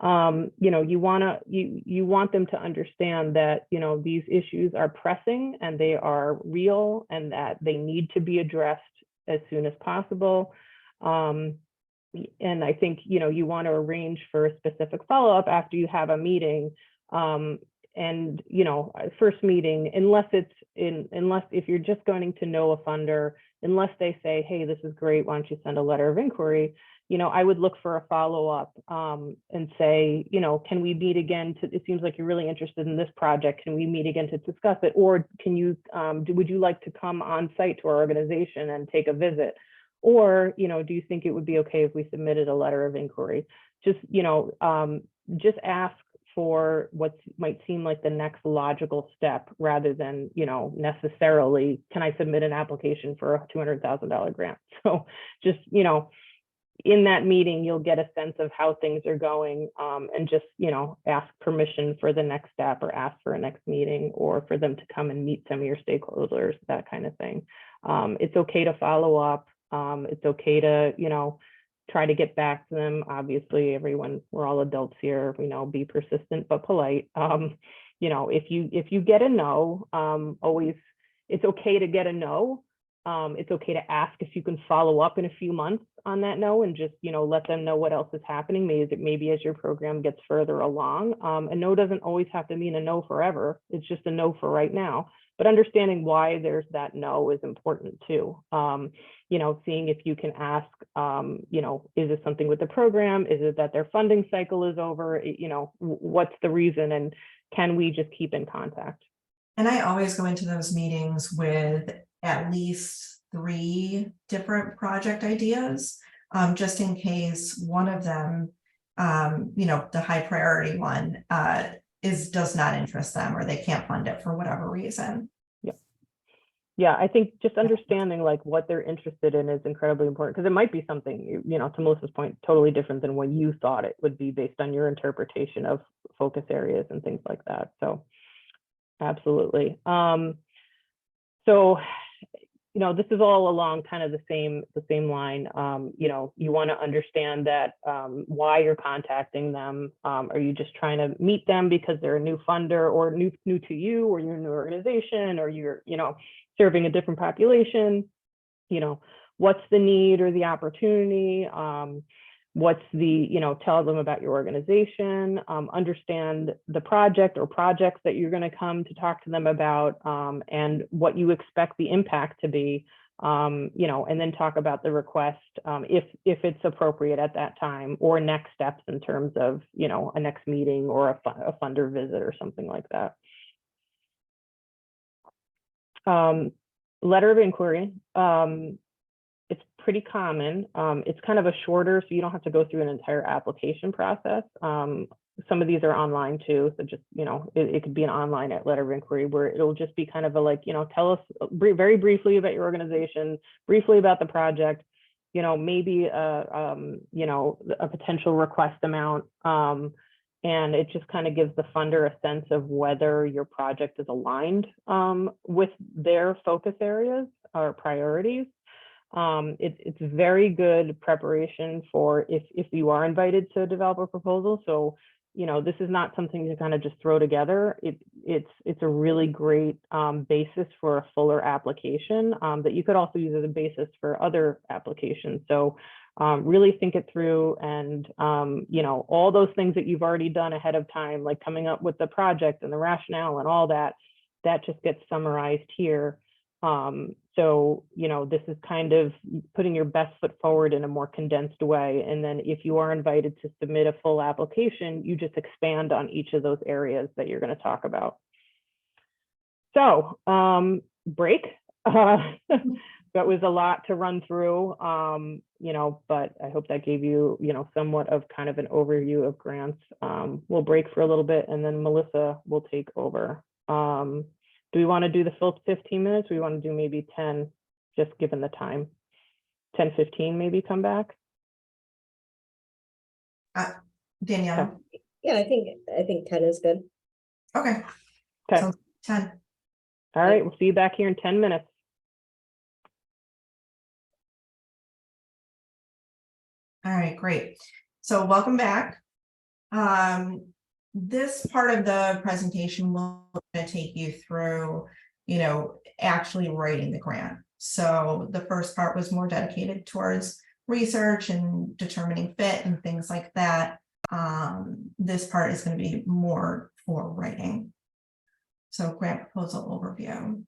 You want them to understand that these issues are pressing and they are real and that they need to be addressed as soon as possible. And I think you want to arrange for a specific follow-up after you have a meeting. And first meeting, unless if you're just going to know a funder, unless they say, hey, this is great, why don't you send a letter of inquiry, I would look for a follow-up and say, can we meet again it seems like you're really interested in this project, can we meet again to discuss it? Or can you would you like to come on site to our organization and take a visit? Or do you think it would be okay if we submitted a letter of inquiry? Just just ask for what might seem like the next logical step, rather than necessarily, can I submit an application for a $200,000 grant? So just in that meeting, you'll get a sense of how things are going, and just ask permission for the next step, or ask for a next meeting, or for them to come and meet some of your stakeholders, that kind of thing. It's okay to follow up. It's okay to try to get back to them. Obviously, we're all adults here, be persistent but polite. If you get a no, always, it's okay to get a no. It's okay to ask if you can follow up in a few months on that no, and just let them know what else is happening. Maybe as your program gets further along. A no doesn't always have to mean a no forever. It's just a no for right now. But understanding why there's that no is important too. Seeing if you can ask, is it something with the program? Is it that their funding cycle is over? What's the reason? And can we just keep in contact? And I always go into those meetings with at least 3 different project ideas, just in case one of them, the high priority one, does not interest them, or they can't fund it for whatever reason. Yeah, I think just understanding like what they're interested in is incredibly important, because it might be something, to Melissa's point, totally different than what you thought it would be based on your interpretation of focus areas and things like that. So absolutely. So this is all along kind of the same line. You want to understand that why you're contacting them. Are you just trying to meet them because they're a new funder, or new to you, or you're a new organization, or you're serving a different population? What's the need or the opportunity? What's the, tell them about your organization, understand the project or projects that you're going to come to talk to them about, and what you expect the impact to be, and then talk about the request, if it's appropriate at that time, or next steps in terms of, a next meeting or a funder visit or something like that. Letter of inquiry. It's pretty common. It's kind of a shorter, so you don't have to go through an entire application process. Some of these are online too, so just it could be an online letter of inquiry where it'll just be kind of a tell us very briefly about your organization, briefly about the project, maybe a potential request amount, and it just kind of gives the funder a sense of whether your project is aligned with their focus areas or priorities. It's very good preparation for if you are invited to develop a proposal. So, this is not something to kind of just throw together. It's a really great basis for a fuller application that you could also use as a basis for other applications. So really think it through, and all those things that you've already done ahead of time, like coming up with the project and the rationale and all that just gets summarized here. So, this is kind of putting your best foot forward in a more condensed way. And then if you are invited to submit a full application, you just expand on each of those areas that you're going to talk about. So, break. That was a lot to run through, but I hope that gave you, somewhat of kind of an overview of grants. We'll break for a little bit, and then Melissa will take over. Do we want to do the full 15 minutes? Or we want to do maybe 10? just given the time. 10:15 maybe come back. Danielle. Yeah, I think 10 is good. Okay. Okay. So 10. All right. We'll see you back here in 10 minutes. All right, great. So welcome back. This part of the presentation will take you through, actually writing the grant. So the first part was more dedicated towards research and determining fit and things like that. This part is going to be more for writing. So grant proposal overview. I'm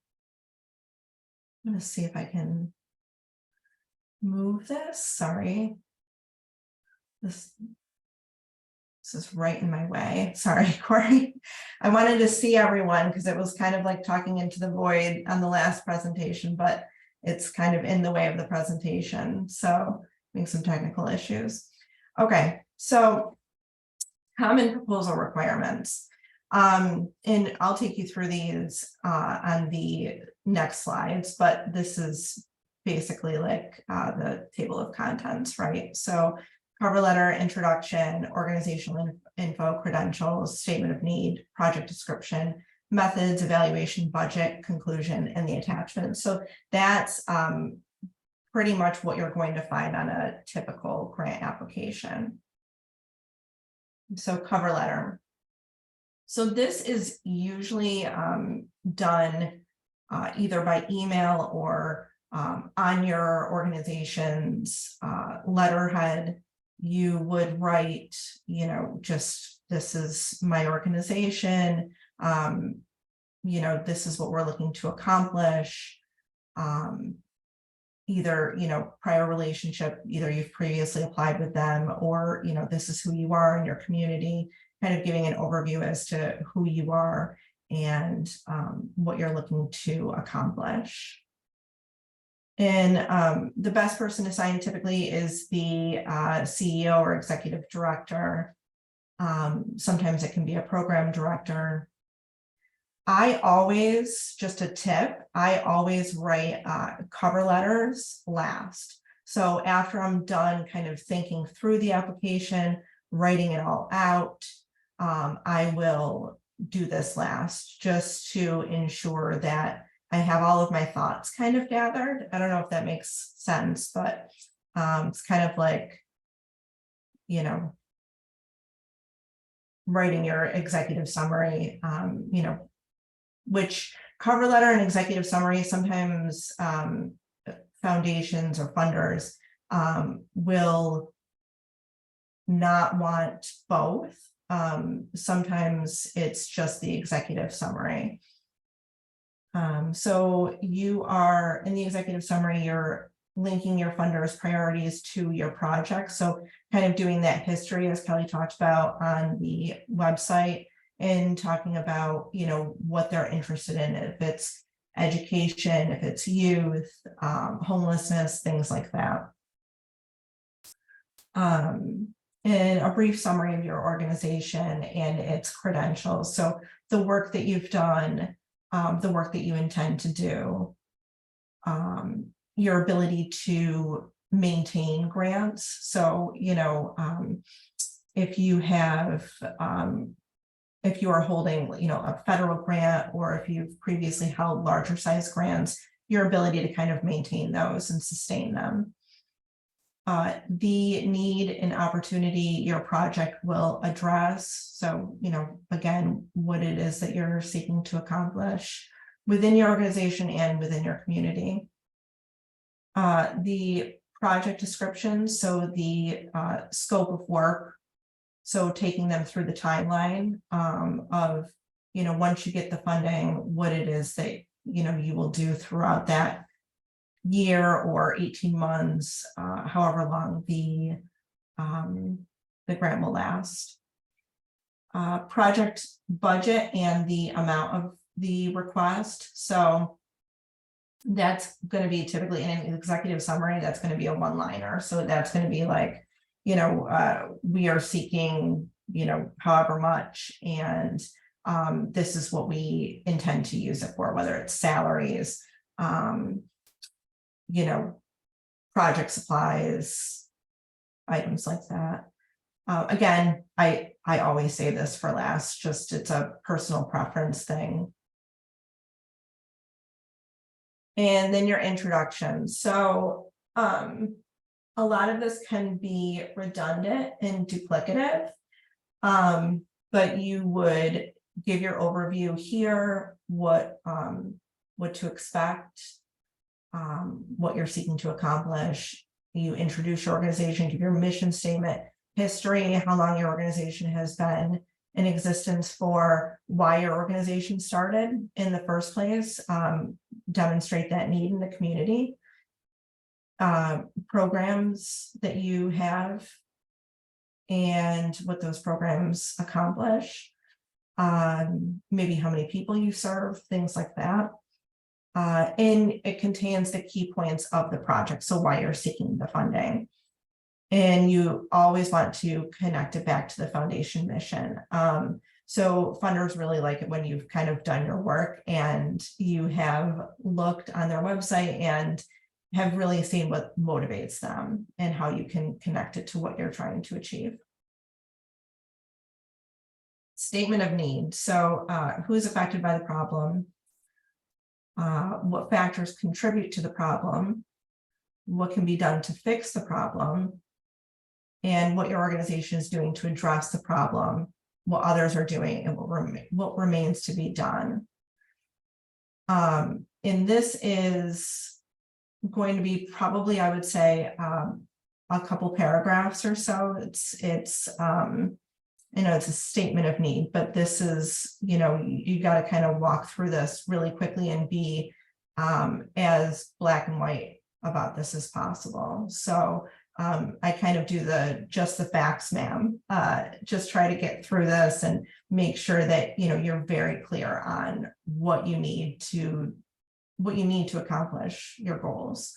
going to see if I can move this. Sorry. This is right in my way. Sorry, Corey. I wanted to see everyone because it was kind of like talking into the void on the last presentation, but it's kind of in the way of the presentation. So having some technical issues. Okay, so common proposal requirements. And I'll take you through these on the next slides, but this is basically like the table of contents, right? So cover letter, introduction, organizational info, credentials, statement of need, project description, methods, evaluation, budget, conclusion, and the attachment. So that's pretty much what you're going to find on a typical grant application. So cover letter. So this is usually done either by email or on your organization's letterhead. You would write, just this is my organization, this is what we're looking to accomplish. Either, prior relationship, either you've previously applied with them or, this is who you are in your community, kind of giving an overview as to who you are and what you're looking to accomplish. And the best person assigned typically is the CEO or executive director. Sometimes it can be a program director. I always, just a tip, I always write cover letters last. So after I'm done kind of thinking through the application, writing it all out, I will do this last just to ensure that I have all of my thoughts kind of gathered. I don't know if that makes sense, but it's kind of like, writing your executive summary, which cover letter and executive summary, sometimes foundations or funders will not want both. Sometimes it's just the executive summary. So you are in the executive summary, you're linking your funders' priorities to your project. So kind of doing that history, as Kelly talked about on the website, and talking about, what they're interested in, if it's education, if it's youth, homelessness, things like that. And a brief summary of your organization and its credentials. So the work that you've done, the work that you intend to do, your ability to maintain grants. So, if you have, if you are holding, a federal grant, or if you've previously held larger size grants, your ability to kind of maintain those and sustain them. The need and opportunity your project will address. So, again, what it is that you're seeking to accomplish within your organization and within your community. The project description, so the scope of work. So taking them through the timeline of, once you get the funding, what it is that, you will do throughout that year or 18 months, however long the grant will last. Project budget and the amount of the request. So that's going to be typically in an executive summary, that's going to be a one-liner. So that's going to be like, we are seeking, however much, and this is what we intend to use it for, whether it's salaries, project supplies, items like that. Again, I always say this for last, just it's a personal preference thing. And then your introduction. So a lot of this can be redundant and duplicative, but you would give your overview here, what to expect, what you're seeking to accomplish. You introduce your organization, give your mission statement, history, how long your organization has been in existence for, why your organization started in the first place, demonstrate that need in the community, programs that you have and what those programs accomplish, maybe how many people you serve, things like that. And it contains the key points of the project, so why you're seeking the funding. And you always want to connect it back to the foundation mission. So funders really like it when you've kind of done your work and you have looked on their website and have really seen what motivates them and how you can connect it to what you're trying to achieve. Statement of need. So who's affected by the problem? What factors contribute to the problem? What can be done to fix the problem? And what your organization is doing to address the problem, what others are doing, and what remains to be done. And this is going to be probably, I would say, a couple paragraphs or so. It's it's a statement of need, but this is, you got to kind of walk through this really quickly and be as black and white about this as possible. So I kind of do just the facts, ma'am. Just try to get through this and make sure that you're very clear on what you need to accomplish your goals.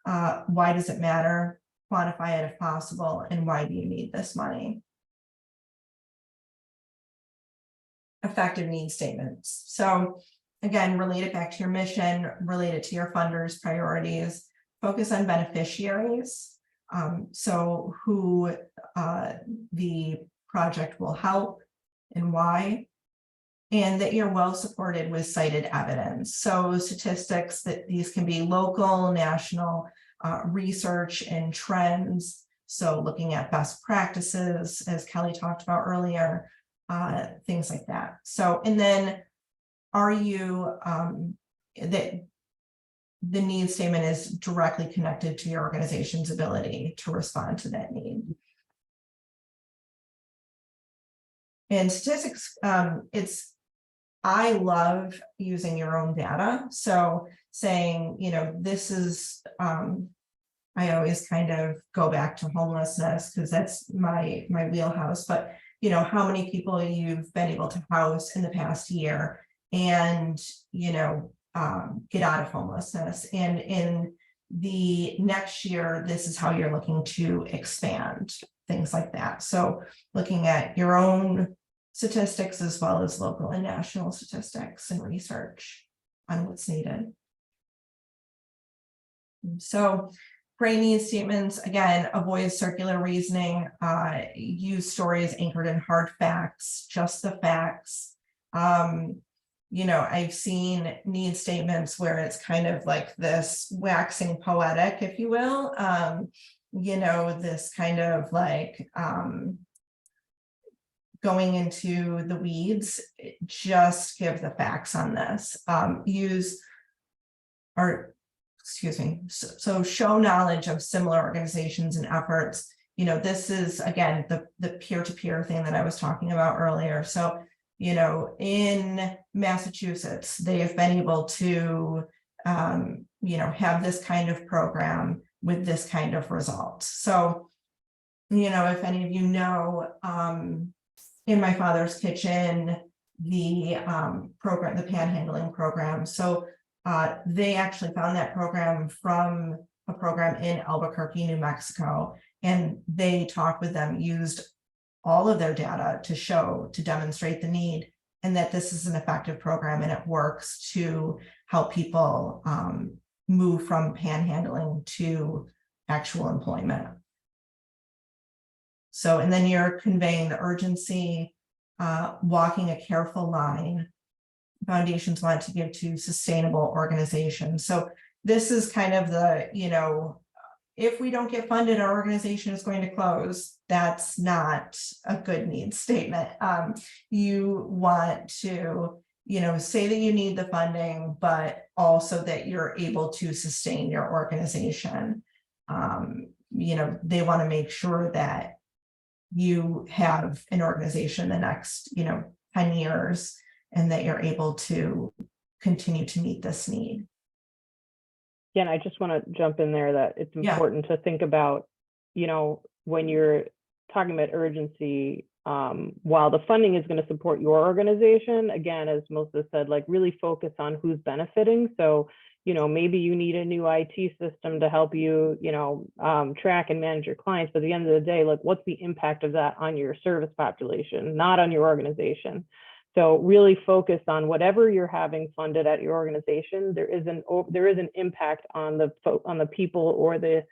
Why does it matter? Quantify it if possible, and why do you need this money? Effective need statements. So again, relate it back to your mission, relate it to your funders' priorities, focus on beneficiaries. So who the project will help and why, and that you're well supported with cited evidence. So statistics, that these can be local, national, research and trends. So looking at best practices, as Kelly talked about earlier, things like that. So, and then are you, that the need statement is directly connected to your organization's ability to respond to that need. And statistics, I love using your own data. So saying, this is, I always kind of go back to homelessness because that's my wheelhouse, but how many people you've been able to house in the past year and, get out of homelessness. And in the next year, this is how you're looking to expand, things like that. So looking at your own statistics as well as local and national statistics and research on what's needed. So great need statements, again, avoid circular reasoning, use stories anchored in hard facts, just the facts. I've seen need statements where it's kind of like this waxing poetic, if you will, this kind of like going into the weeds. Just give the facts on this. So show knowledge of similar organizations and efforts. This is, again, the peer-to-peer thing that I was talking about earlier. So, in Massachusetts, they have been able to, have this kind of program with this kind of results. So, if any of you know, in my father's kitchen, the program, the panhandling program. So they actually found that program from a program in Albuquerque, New Mexico, and they talked with them, used all of their data to demonstrate the need, and that this is an effective program and it works to help people move from panhandling to actual employment. So, and then you're conveying the urgency, walking a careful line. Foundations want to give to sustainable organizations. So this is kind of the, if we don't get funded, our organization is going to close. That's not a good needs statement. You want to, say that you need the funding, but also that you're able to sustain your organization. They want to make sure that you have an organization the next, 10 years, and that you're able to continue to meet this need. Yeah, and I just want to jump in there that it's important to think about, when you're talking about urgency, while the funding is going to support your organization, again, as Melissa said, like really focus on who's benefiting. So, maybe you need a new IT system to help you, track and manage your clients. But at the end of the day, like, what's the impact of that on your service population, not on your organization? So really focus on whatever you're having funded at your organization. There is an impact on the people or the,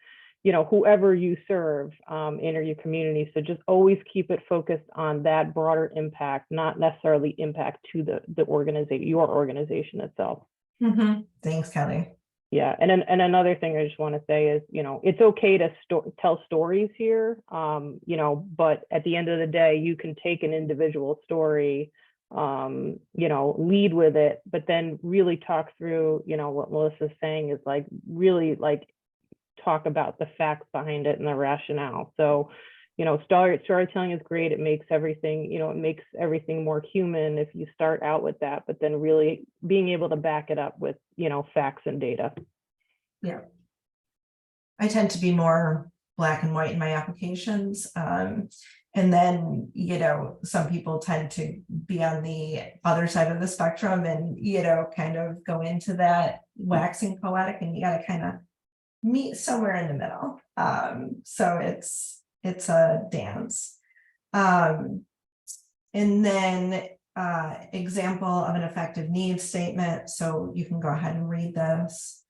whoever you serve in your community. So just always keep it focused on that broader impact, not necessarily impact to the organization, your organization itself. Mm-hmm. Thanks, Kelly. Yeah, and another thing I just want to say is, it's okay to tell stories here, but at the end of the day, you can take an individual story, lead with it, but then really talk through, what Melissa's saying is like really like talk about the facts behind it and the rationale. So, storytelling is great. It makes everything, it makes everything more human if you start out with that, but then really being able to back it up with, facts and data. Yeah. I tend to be more black and white in my applications. And then, some people tend to be on the other side of the spectrum and, kind of go into that waxing poetic, and you got to kind of meet somewhere in the middle. So it's a dance. And then example of an effective needs statement. So you can go ahead and read this.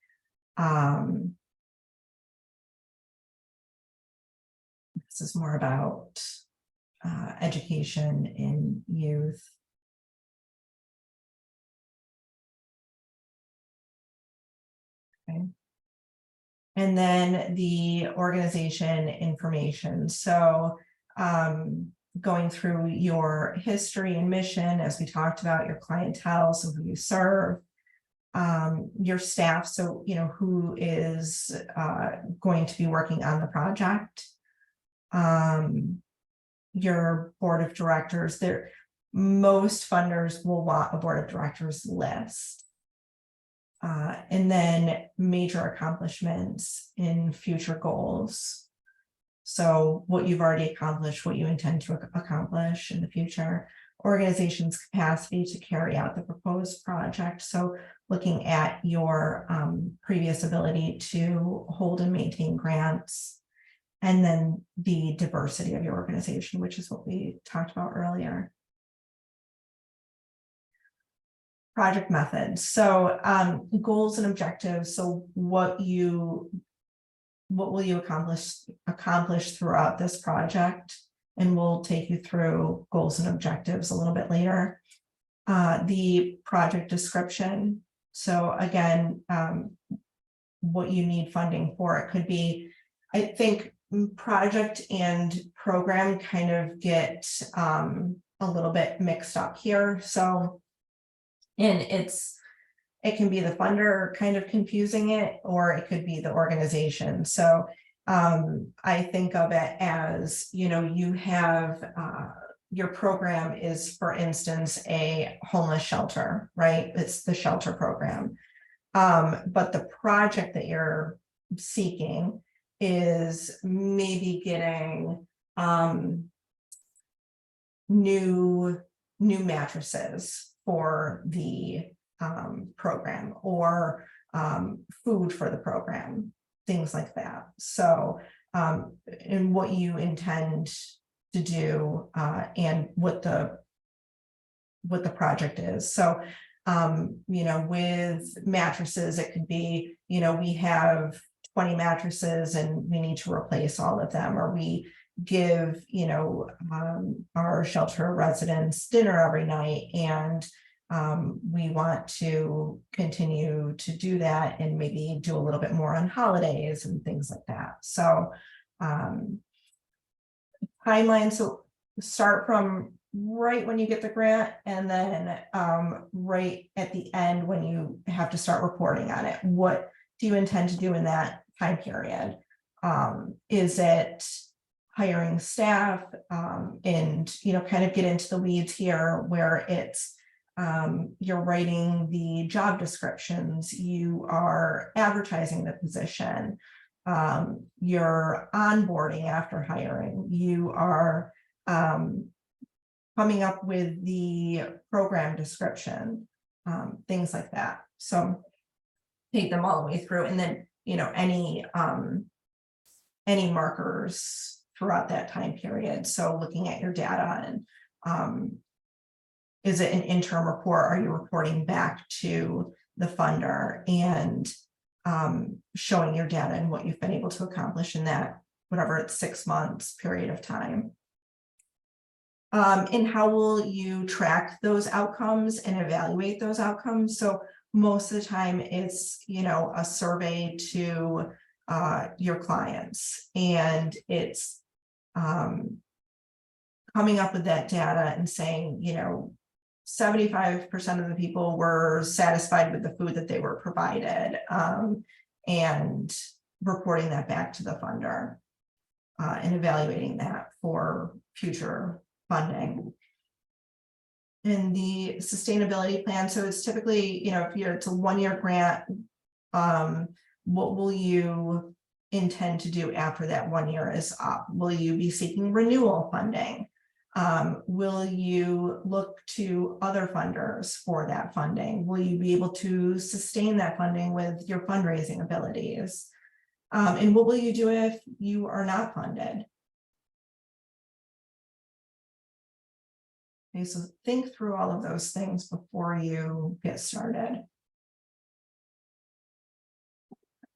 This is more about education in youth. Okay. And then the organization information. So going through your history and mission, as we talked about, your clientele, so who you serve, your staff, so who is going to be working on the project, your board of directors. Most funders will want a board of directors list. And then major accomplishments in future goals. So what you've already accomplished, what you intend to accomplish in the future, organization's capacity to carry out the proposed project. So looking at your previous ability to hold and maintain grants, and then the diversity of your organization, which is what we talked about earlier. Project methods. So goals and objectives. So what will you accomplish throughout this project? And we'll take you through goals and objectives a little bit later. The project description. So again, what you need funding for. It could be, I think project and program kind of get a little bit mixed up here. So and it can be the funder kind of confusing it, or it could be the organization. So I think of it as, you have your program is, for instance, a homeless shelter, right? It's the shelter program. But the project that you're seeking is maybe getting new mattresses for the program, or food for the program, things like that. So and what you intend to do and what the project is. So You know, with mattresses, it could be, you know, we have 20 mattresses and we need to replace all of them, or we give, you know, our shelter residents dinner every night, and we want to continue to do that and maybe do a little bit more on holidays and things like that. So timeline, so start from right when you get the grant, and then right at the end when you have to start reporting on it. What do you intend to do in that time period? Is it hiring staff, and, you know, kind of get into the weeds here where it's you're writing the job descriptions, you are advertising the position, you're onboarding after hiring, you are coming up with the program description, things like that. So take them all the way through, and then, you know, any markers throughout that time period. So looking at your data, and is it an interim report? Are you reporting back to the funder and showing your data and what you've been able to accomplish in that, whatever it's 6 months period of time? And how will you track those outcomes and evaluate those outcomes? So most of the time it's, you know, a survey to your clients, and it's coming up with that data and saying, you know, 75% of the people were satisfied with the food that they were provided, and reporting that back to the funder, and evaluating that for future funding. And the sustainability plan, so it's typically, you know, if it's a 1-year grant, what will you intend to do after that 1 year is up? Will you be seeking renewal funding? Will you look to other funders for that funding? Will you be able to sustain that funding with your fundraising abilities? And what will you do if you are not funded? Okay, so think through all of those things before you get started.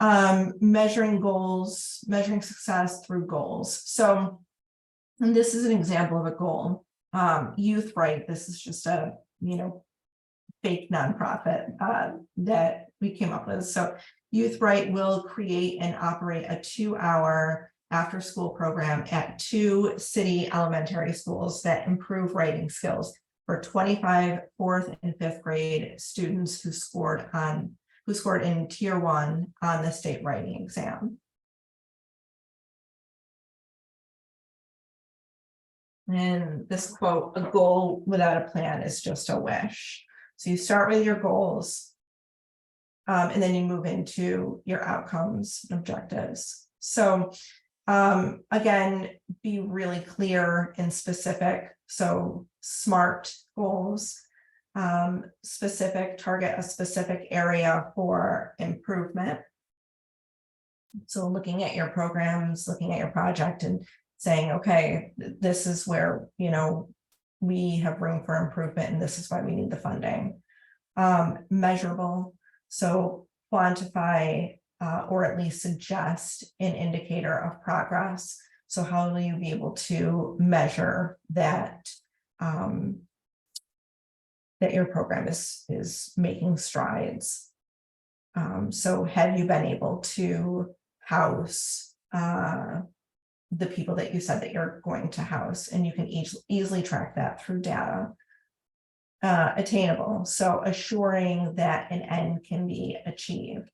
Measuring goals, measuring success through goals. So, and this is an example of a goal. Youth Right, this is just a, you know, fake nonprofit that we came up with. So Youth Right will create and operate a 2-hour after-school program at 2 city elementary schools that improve writing skills for 25 4th and 5th grade students who scored in Tier 1 on the state writing exam. And this quote, "A goal without a plan is just a wish." So you start with your goals, and then you move into your outcomes and objectives. So again, be really clear and specific. So SMART goals, specific, target a specific area for improvement. So looking at your programs, looking at your project and saying, okay, this is where, you know, we have room for improvement, and this is why we need the funding. Measurable, so quantify or at least suggest an indicator of progress. So how will you be able to measure that that your program is making strides? So have you been able to house the people that you said that you're going to house? And you can easily track that through data. Attainable, so assuring that an end can be achieved.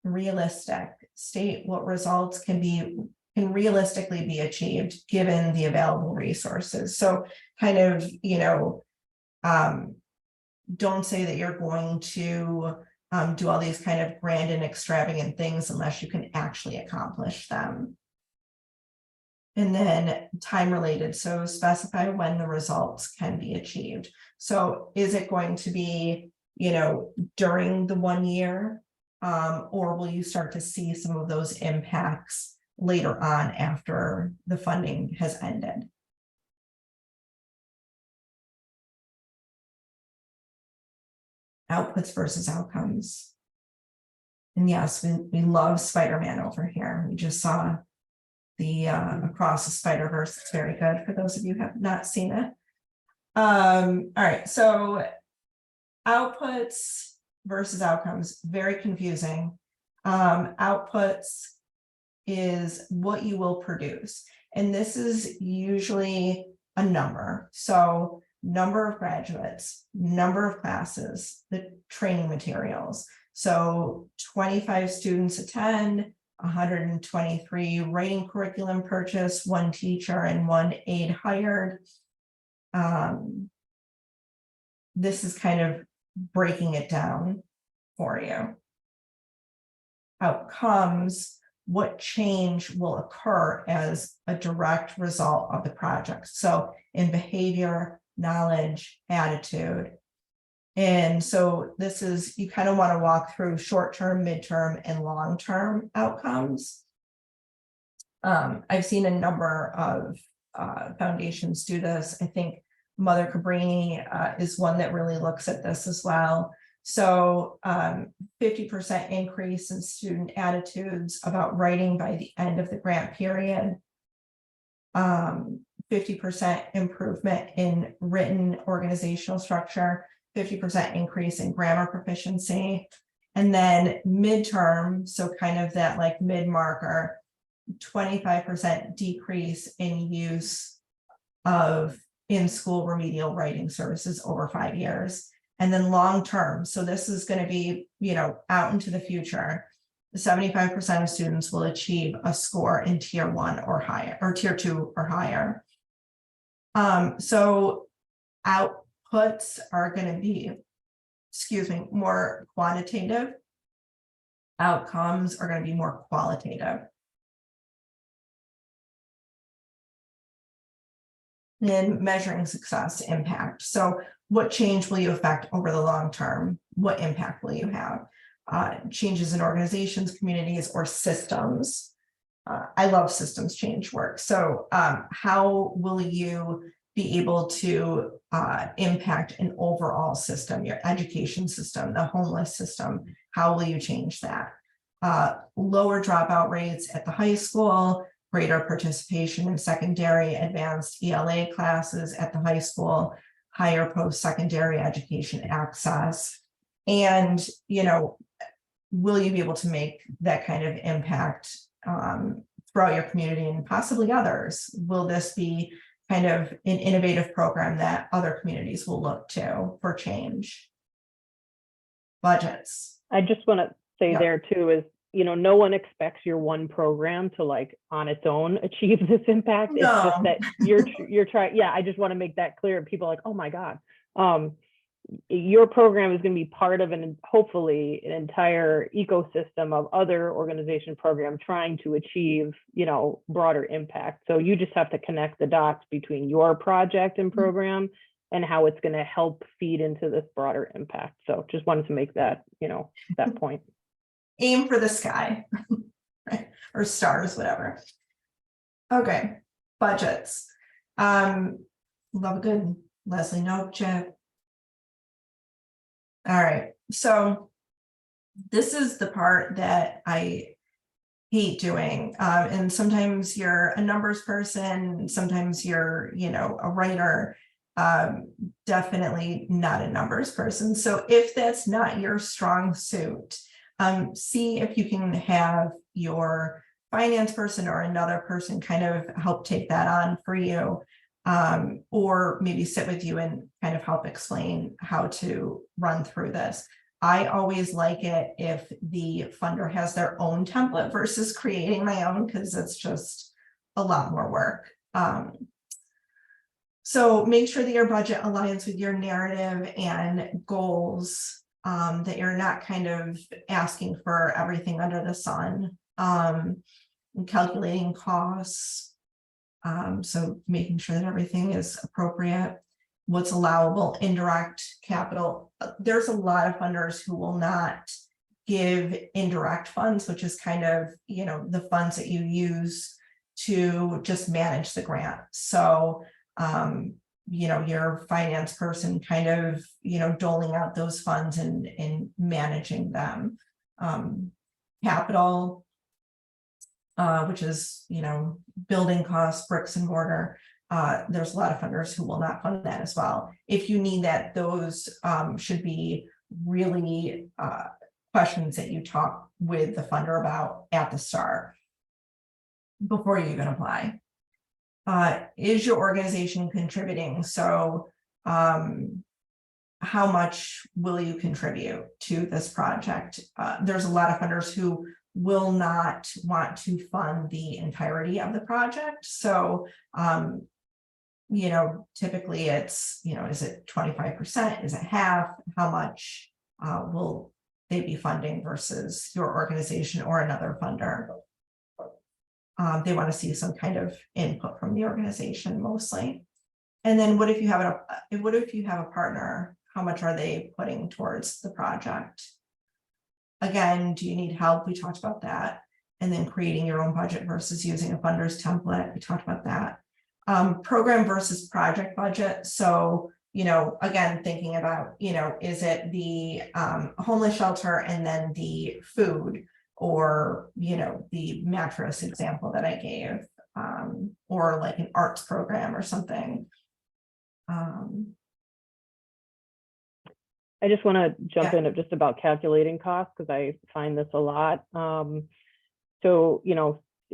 Realistic, state what results can realistically be achieved given the available resources. So kind of, you know, don't say that you're going to do all these kind of grand and extravagant things unless you can actually accomplish them. And then time related, so specify when the results can be achieved. So is it going to be, you know, during the 1 year, or will you start to see some of those impacts later on after the funding has ended? outputs versus outcomes. And yes, we love Spider-Man over here. We just saw the Across the Spider-Verse. It's very good for those of you who have not seen it. All right, so outputs versus outcomes, very confusing. Outputs is what you will produce. And this is usually a number. So number of graduates, number of classes, the training materials. So 25 students attend, 123 writing curriculum purchase, 1 teacher and 1 aide hired. This is kind of breaking it down for you. Outcomes, what change will occur as a direct result of the project. So in behavior, knowledge, attitude. And so this is, you kind of want to walk through short-term, midterm, and long-term outcomes. I've seen a number of foundations do this. I think Mother Cabrini is one that really looks at this as well. So 50% increase in student attitudes about writing by the end of the grant period. 50% improvement in written organizational structure, 50% increase in grammar proficiency. And then midterm, so kind of that like mid-marker, 25% decrease in use of in-school remedial writing services over 5 years. And then long-term, so this is going to be, you know, out into the future, 75% of students will achieve a score in tier 1 or higher, or tier 2 or higher. So outputs are going to be, more quantitative. Outcomes are going to be more qualitative. Then measuring success impact. So what change will you affect over the long term? What impact will you have? Changes in organizations, communities, or systems. I love systems change work. So how will you be able to impact an overall system, your education system, the homeless system? How will you change that? Lower dropout rates at the high school, greater participation in secondary advanced ELA classes at the high school, higher post-secondary education access. And, you know, will you be able to make that kind of impact throughout your community and possibly others? Will this be kind of an innovative program that other communities will look to for change? Budgets. I just want to say Yeah. there too is, you know, no one expects your one program to like on its own achieve this impact. It's just that you're trying. Yeah, I just want to make that clear. People are like, oh my God, your program is going to be part of hopefully an entire ecosystem of other organization programs trying to achieve, you know, broader impact. So you just have to connect the dots between your project and program and how it's going to help feed into this broader impact. So just wanted to make that, you know, that point. Aim for the sky, right? Or stars, whatever. Okay, budgets. Love a good Leslie Knope check. All right, so this is the part that I hate doing. And sometimes you're a numbers person, sometimes you're, you know, a writer, definitely not a numbers person. So if that's not your strong suit, see if you can have your finance person or another person kind of help take that on for you, or maybe sit with you and kind of help explain how to run through this. I always like it if the funder has their own template versus creating my own, because it's just a lot more work. So make sure that your budget aligns with your narrative and goals, that you're not kind of asking for everything under the sun, and calculating costs. So making sure that everything is appropriate, what's allowable, indirect capital. There's a lot of funders who will not give indirect funds, which is kind of, you know, the funds that you use to just manage the grant. So your finance person kind of, doling out those funds and managing them. Capital, which is, building costs, bricks and mortar. There's a lot of funders who will not fund that as well. If you need that, those should be really questions that you talk with the funder about at the start before you even apply. Is your organization contributing? So how much will you contribute to this project? There's a lot of funders who will not want to fund the entirety of the project. So, typically it's, is it 25%? Is it half? How much will they be funding versus your organization or another funder? They want to see some kind of input from the organization mostly. And then what if you have a partner? How much are they putting towards the project? Again, do you need help? We talked about that. And then creating your own budget versus using a funder's template. We talked about that. Program versus project budget. So, again, thinking about, is it the homeless shelter and then the food, or, the mattress example that I gave, or like an arts program or something. I just want to jump in just about calculating costs, because I find this a lot. So,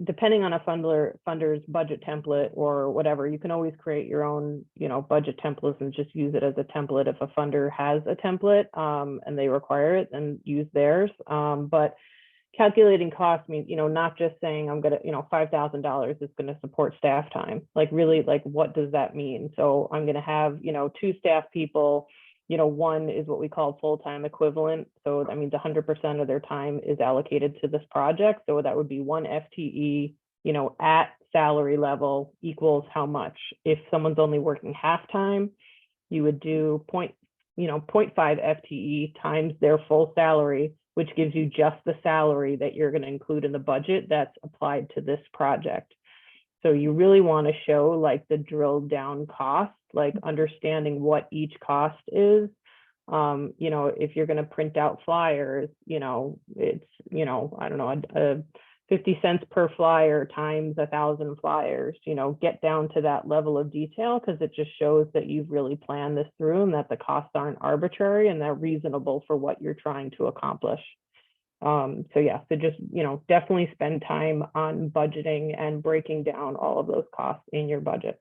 depending on a funder's budget template or whatever, you can always create your own, budget templates and just use it as a template. If a funder has a template and they require it, then use theirs. But calculating costs means, not just saying I'm going to, $5,000 is going to support staff time. Like really, like what does that mean? So I'm going to have, 2 staff people. One is what we call full-time equivalent. So that means 100% of their time is allocated to this project. So that would be 1 FTE, at salary level equals how much. If someone's only working half time, you would do 0.5 FTE times their full salary, which gives you just the salary that you're going to include in the budget that's applied to this project. So you really want to show like the drilled down cost, like understanding what each cost is. If you're going to print out flyers, it's, I don't know, 50 cents per flyer times 1,000 flyers, get down to that level of detail, because it just shows that you've really planned this through and that the costs aren't arbitrary and they're reasonable for what you're trying to accomplish. So just, definitely spend time on budgeting and breaking down all of those costs in your budget.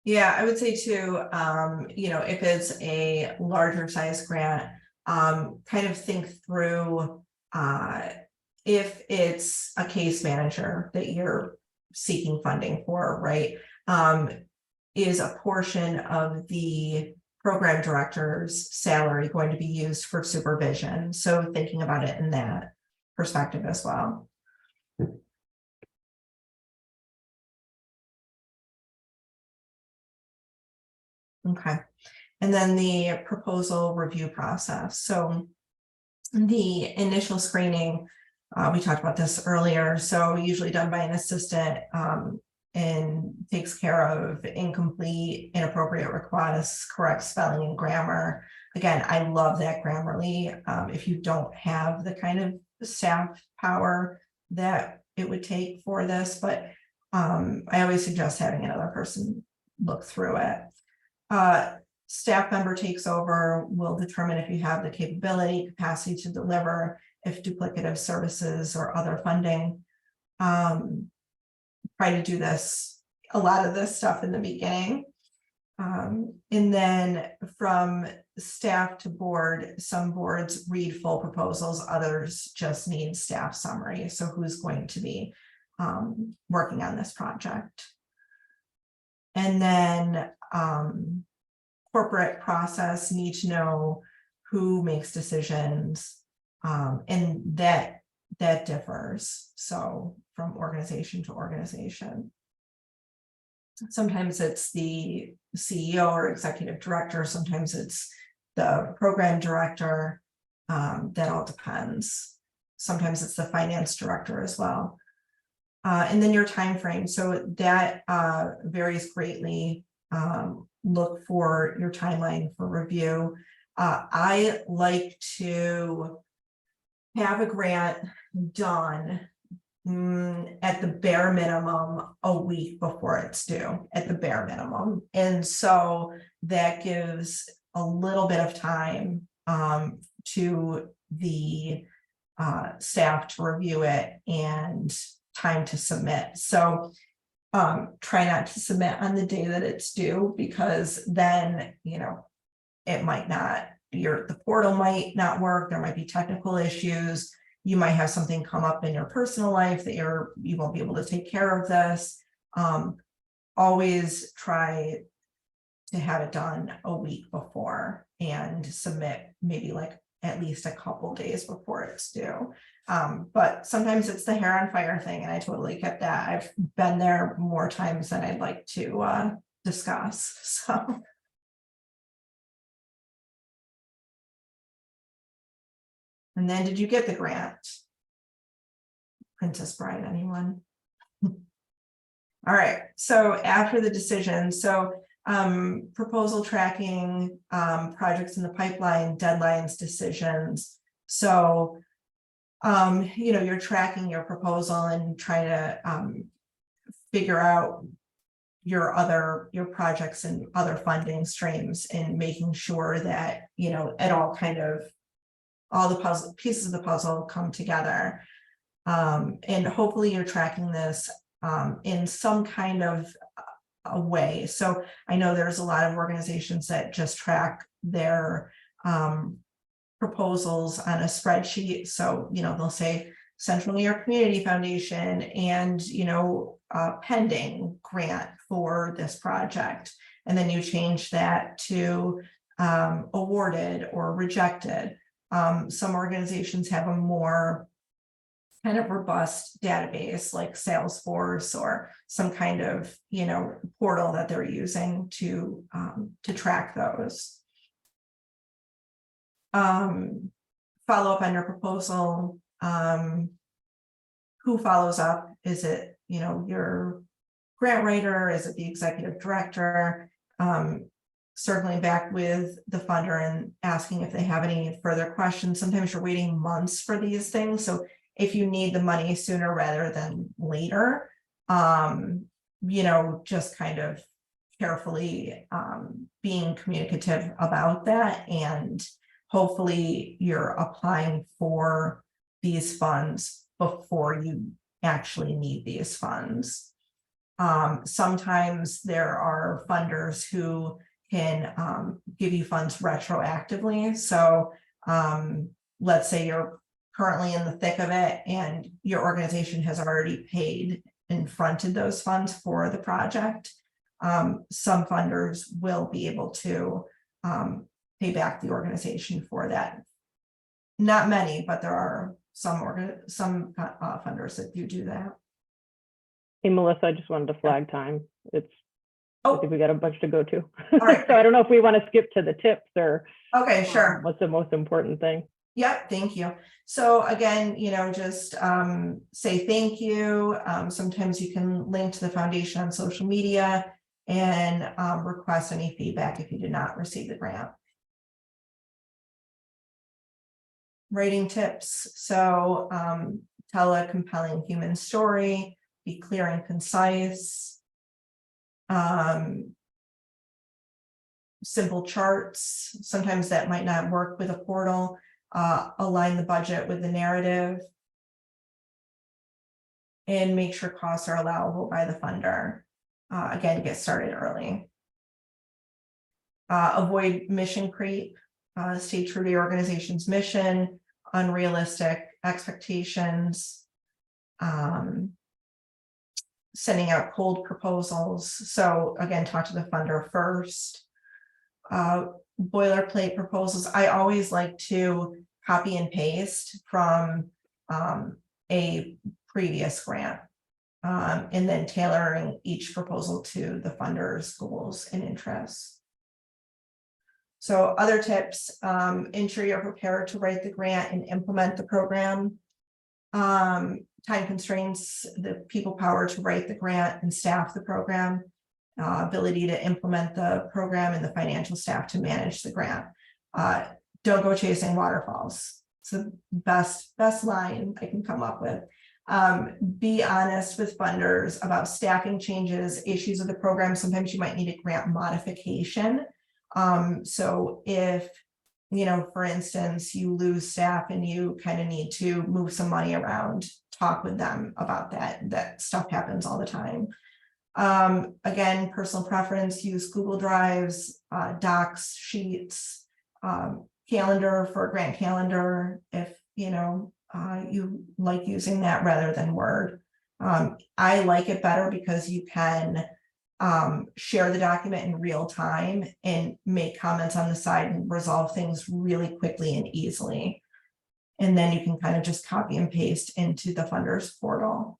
Yeah, I would say too, if it's a larger size grant, kind of think through if it's a case manager that you're seeking funding for, right? Is a portion of the program director's salary going to be used for supervision? So thinking about it in that perspective as well. Okay. And then the proposal review process. So the initial screening, we talked about this earlier. So usually done by an assistant and takes care of incomplete, inappropriate requests, correct spelling and grammar. Again, I love that Grammarly. If you don't have the kind of staff power that it would take for this, but I always suggest having another person look through it. Staff member takes over, will determine if you have the capacity to deliver, if duplicative services or other funding. Try to do a lot of this stuff in the beginning. And then from staff to board, some boards read full proposals, others just need staff summary. So who's going to be working on this project? And then corporate process, need to know who makes decisions, and that differs. So from organization to organization. Sometimes it's the CEO or executive director, sometimes it's the program director. That all depends. Sometimes it's the finance director as well. And then your time frame. So that varies greatly look for your timeline for review. I like to have a grant done at the bare minimum a week before it's due, at the bare minimum. And so that gives a little bit of time to the staff to review it and time to submit. So try not to submit on the day that it's due, because then, you know, it might not, the portal might not work. There might be technical issues. You might have something come up in your personal life that you won't be able to take care of this. Always try to have it done a week before and submit maybe like at least a couple days before it's due. But sometimes it's the hair on fire thing, and I totally get that. I've been there more times than I'd like to discuss. So. And then, did you get the grant? Princess Bride, anyone? All right, so after the decision, so proposal tracking, projects in the pipeline, deadlines, decisions. So, you know, you're tracking your proposal and trying to figure out your projects and other funding streams, and making sure that, you know, it all kind of, all the pieces of the puzzle come together. And hopefully you're tracking this in some kind of a way. So I know there's a lot of organizations that just track their proposals on a spreadsheet. So, you know, they'll say Central New York Community Foundation and, you know, pending grant for this project. And then you change that to awarded or rejected. Some organizations have a more kind of robust database like Salesforce or some kind of, you know, portal that they're using to track those. Follow up on your proposal. Who follows up? Is it, you know, your grant writer? Is it the executive director? Circling back with the funder and asking if they have any further questions. Sometimes you're waiting months for these things. So if you need the money sooner rather than later, you know, just kind of carefully being communicative about that. And hopefully you're applying for these funds before you actually need these funds. Sometimes there are funders who can give you funds retroactively. So let's say you're currently in the thick of it and your organization has already paid and fronted those funds for the project. Some funders will be able to pay back the organization for that. Not many, but there are some funders that do that. Hey, Melissa, I just wanted to flag time. I think we got a bunch to go to. All right. So I don't know if we want to skip to the tips or okay, sure. What's the most important thing? Yep, thank you. So again, you know, just say thank you. Sometimes you can link to the foundation on social media and request any feedback if you did not receive the grant. Writing tips. So tell a compelling human story, be clear and concise. Simple charts. Sometimes that might not work with a portal. Align the budget with the narrative. And make sure costs are allowable by the funder. Again, get started early. Avoid mission creep. Stay true to your organization's mission, unrealistic expectations. Sending out cold proposals. So again, talk to the funder first. Boilerplate proposals. I always like to copy and paste from a previous grant and then tailoring each proposal to the funder's goals and interests. So other tips, ensure you're prepared to write the grant and implement the program. Time constraints, the people power to write the grant and staff the program. ability to implement the program and the financial staff to manage the grant. Don't go chasing waterfalls. It's the best line I can come up with. Be honest with funders about staffing changes, issues with the program. Sometimes you might need a grant modification. So if, for instance, you lose staff and you kind of need to move some money around, talk with them about that. That stuff happens all the time. Again, personal preference, use Google Drives, docs, sheets, calendar for a grant calendar. If, you like using that rather than Word. I like it better because you can share the document in real time and make comments on the side and resolve things really quickly and easily. And then you can kind of just copy and paste into the funders portal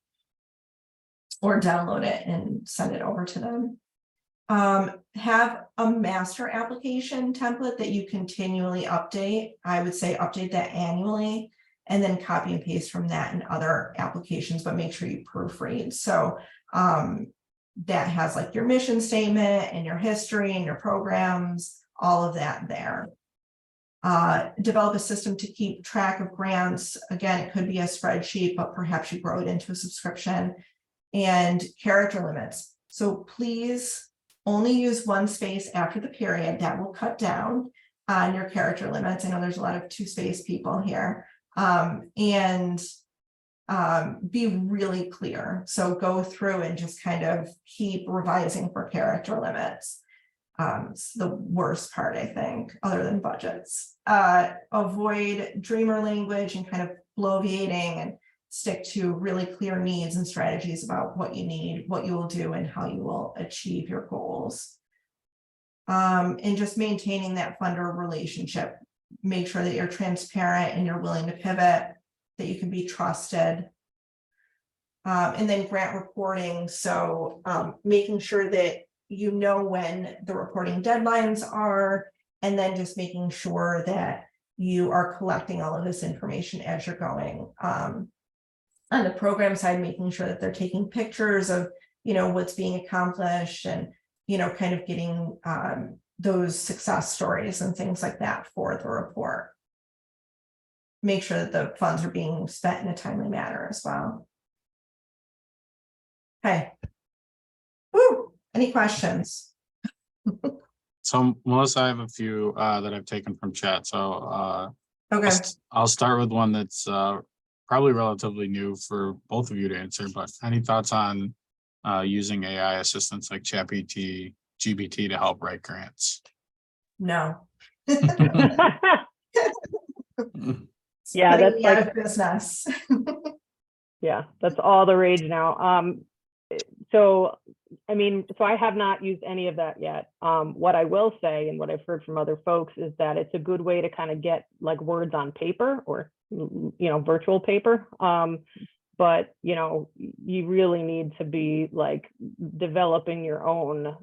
or download it and send it over to them. Have a master application template that you continually update. I would say update that annually and then copy and paste from that in other applications, but make sure you proofread. So that has like your mission statement and your history and your programs, all of that there. Develop a system to keep track of grants. Again, it could be a spreadsheet, but perhaps you grow it into a subscription. And character limits. So please only use one space after the period. That will cut down on your character limits. I know there's a lot of 2-space people here. And be really clear. So go through and just kind of keep revising for character limits. It's the worst part, I think, other than budgets. Avoid dreamer language and kind of bloviating, and stick to really clear needs and strategies about what you need, what you will do, and how you will achieve your goals. And just maintaining that funder relationship. Make sure that you're transparent and you're willing to pivot, that you can be trusted. And then grant reporting. So making sure that you know when the reporting deadlines are, and then just making sure that you are collecting all of this information as you're going. On the program side, making sure that they're taking pictures of, what's being accomplished and, kind of getting those success stories and things like that for the report. Make sure that the funds are being spent in a timely manner as well. Okay. Woo. Any questions? So Melissa, I have a few that I've taken from chat. So Okay. I'll start with one that's probably relatively new for both of you to answer, but any thoughts on using AI assistants like ChatGPT to help write grants? No. Yeah, that's Putting me like out of business. Yeah, that's all the rage now. So I have not used any of that yet. What I will say, and what I've heard from other folks, is that it's a good way to kind of get like words on paper or, virtual paper. But, you really need to be like developing your own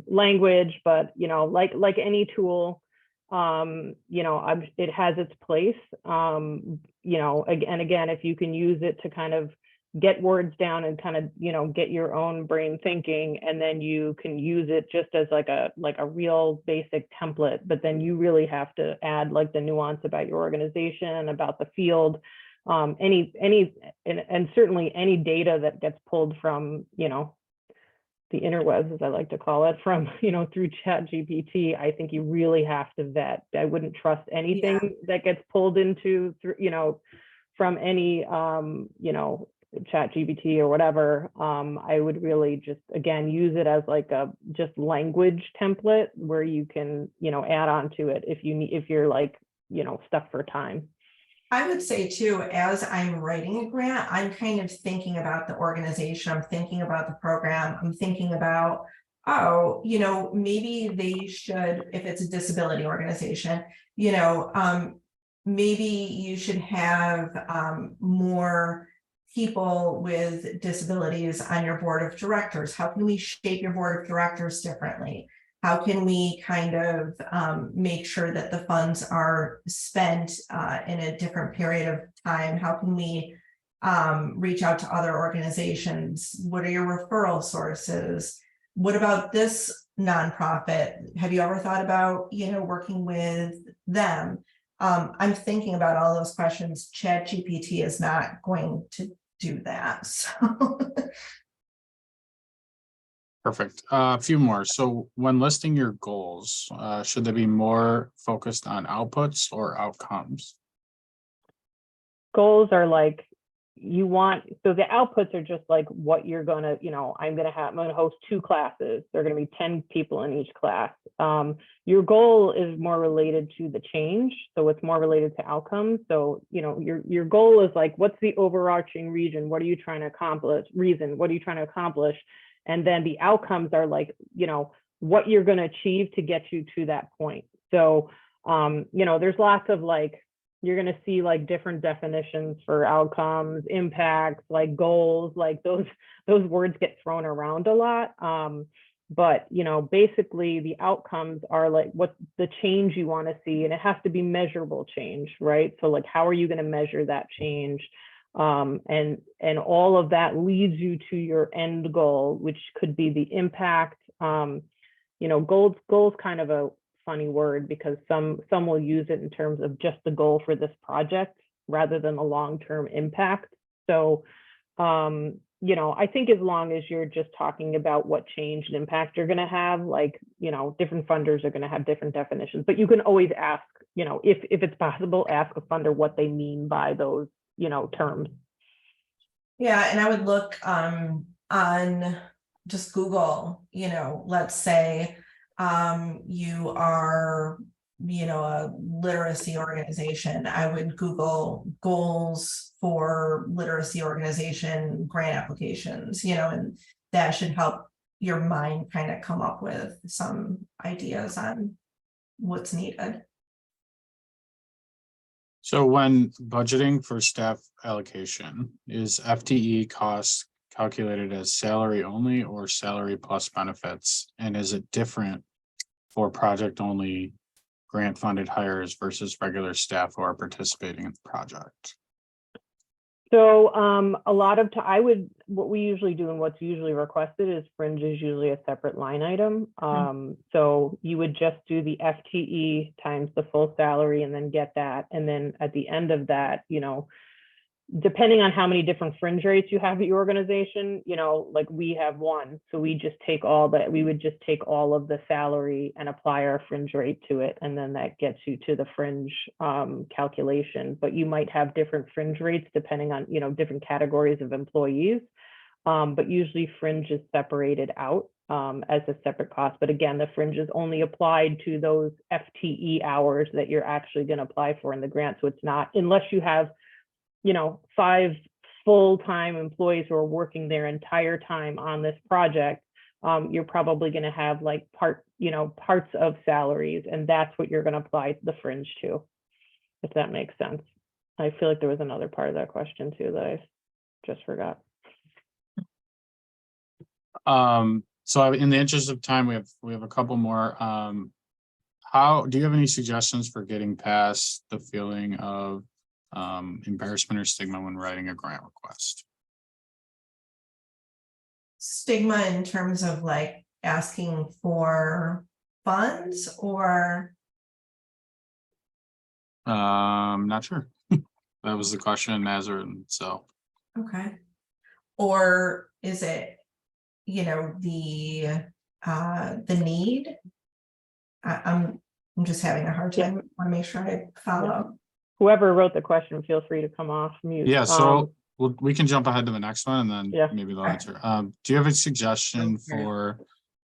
language, but, like any tool, it has its place. Again, if you can use it to kind of get words down and kind of, get your own brain thinking, and then you can use it just as like a real basic template, but then you really have to add like the nuance about your organization, about the field, and certainly any data that gets pulled from, the N.E.W.S, as I like to call it, from, through ChatGPT. I think you really have to vet. I wouldn't trust anything that gets pulled into, from any, ChatGPT or whatever. I would really just, again, use it as like a just language template where you can, add on to it if you're like, stuck for time. I would say too, as I'm writing a grant, I'm kind of thinking about the organization, I'm thinking about the program, I'm thinking about, maybe they should, if it's a disability organization, maybe you should have more people with disabilities on your board of directors. How can we shape your board of directors differently? How can we kind of make sure that the funds are spent in a different period of time? How can we reach out to other organizations? What are your referral sources? what about this nonprofit? Have you ever thought about, working with them? I'm thinking about all those questions. ChatGPT is not going to do that. So Perfect. A few more. So when listing your goals, should they be more focused on outputs or outcomes? Goals are like, so the outputs are just like what you're gonna, I'm gonna host 2 classes. There are gonna be 10 people in each class. Your goal is more related to the change. So it's more related to outcomes. So, your goal is like, what's the overarching region? What are you trying to accomplish? What are you trying to accomplish? And then the outcomes are like, what you're going to achieve to get you to that point. So, there's lots of like, you're going to see like different definitions for outcomes, impacts, like goals, like those words get thrown around a lot. But, basically the outcomes are like what the change you want to see, and it has to be measurable change, right? So like, how are you going to measure that change? And all of that leads you to your end goal, which could be the impact. Goals kind of a funny word because some will use it in terms of just the goal for this project rather than a long-term impact. So, I think as long as you're just talking about what change and impact you're going to have, like, different funders are going to have different definitions, but you can always ask, if it's possible, ask a funder what they mean by those terms. yeah, and I would look on just Google, let's say you are, a literacy organization. I would Google goals for literacy organization grant applications, and that should help your mind kind of come up with some ideas on what's needed. So when budgeting for staff allocation, is FTE cost calculated as salary only or salary plus benefits? And is it different for project only grant funded hires versus regular staff who are participating in the project? So a lot of what we usually do and what's usually requested is fringe is usually a separate line item. So you would just do the FTE times the full salary and then get that. And then at the end of that, depending on how many different fringe rates you have at your organization, like we have one. So we would just take all of the salary and apply our fringe rate to it. And then that gets you to the fringe calculation. But you might have different fringe rates depending on, different categories of employees. But usually fringe is separated out as a separate cost. But again, the fringe is only applied to those FTE hours that you're actually going to apply for in the grant. So it's not, unless you have 5 full-time employees who are working their entire time on this project, you're probably going to have like parts of salaries, and that's what you're going to apply the fringe to, if that makes sense. I feel like there was another part of that question too that I just forgot. So in the interest of time, we have a couple more. How do you have any suggestions for getting past the feeling of embarrassment or stigma when writing a grant request? Stigma in terms of like asking for funds or? Not sure. That was the question, Nazareth. So. Okay. Or is it, the need? I'm just having a hard time. I want to make sure I follow. Whoever wrote the question, feel free to come off mute. Yeah, so we can jump ahead to the next one and then maybe they'll answer. Do you have a suggestion for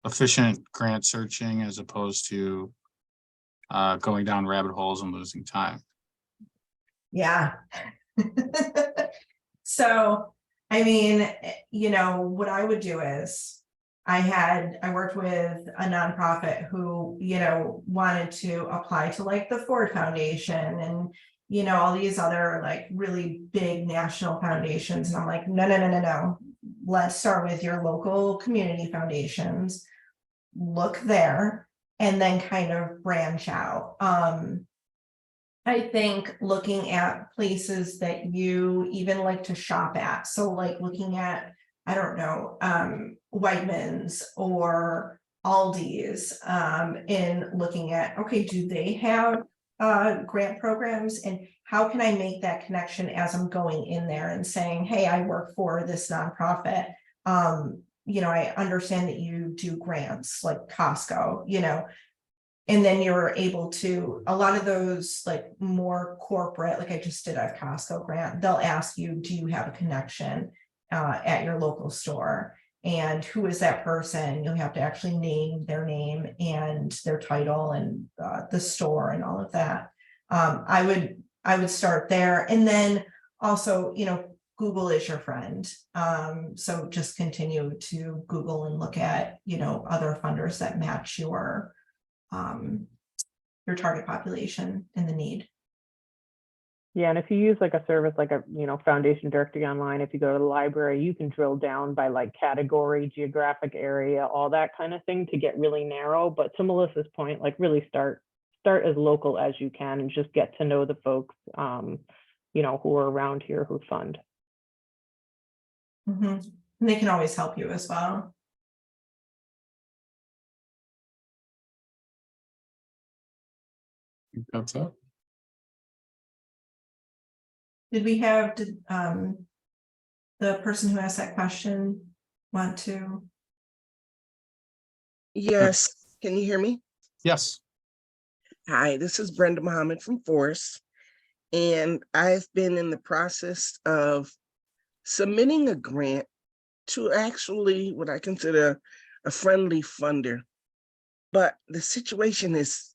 efficient grant searching as opposed to going down rabbit holes and losing time? Yeah. So, I mean, what I would do is I worked with a nonprofit who, wanted to apply to like the Ford Foundation and, all these other like really big national foundations. And I'm like, no. Let's start with your local community foundations, look there, and then kind of branch out. I think looking at places that you even like to shop at. So like looking at, I don't know, Whiteman's or Aldi's, in looking at, okay, do they have grant programs, and how can I make that connection as I'm going in there and saying, hey, I work for this nonprofit. I understand that you do grants like Costco, and then you're able to, a lot of those like more corporate, like I just did a Costco grant, they'll ask you, do you have a connection at your local store? And who is that person? You'll have to actually name their name and their title and the store and all of that. I would start there. And then also, Google is your friend. So just continue to Google and look at, other funders that match your target population and the need. Yeah, and if you use like a service like a foundation directory online, if you go to the library, you can drill down by like category, geographic area, all that kind of thing to get really narrow. But to Melissa's point, like really start as local as you can and just get to know the folks who are around here who fund. And they can always help you as well. That's it. Did the person who asked that question want to? Yes, can you hear me? Yes. Hi, this is Brenda Muhammad from Force, and I've been in the process of submitting a grant to actually what I consider a friendly funder. But the situation is,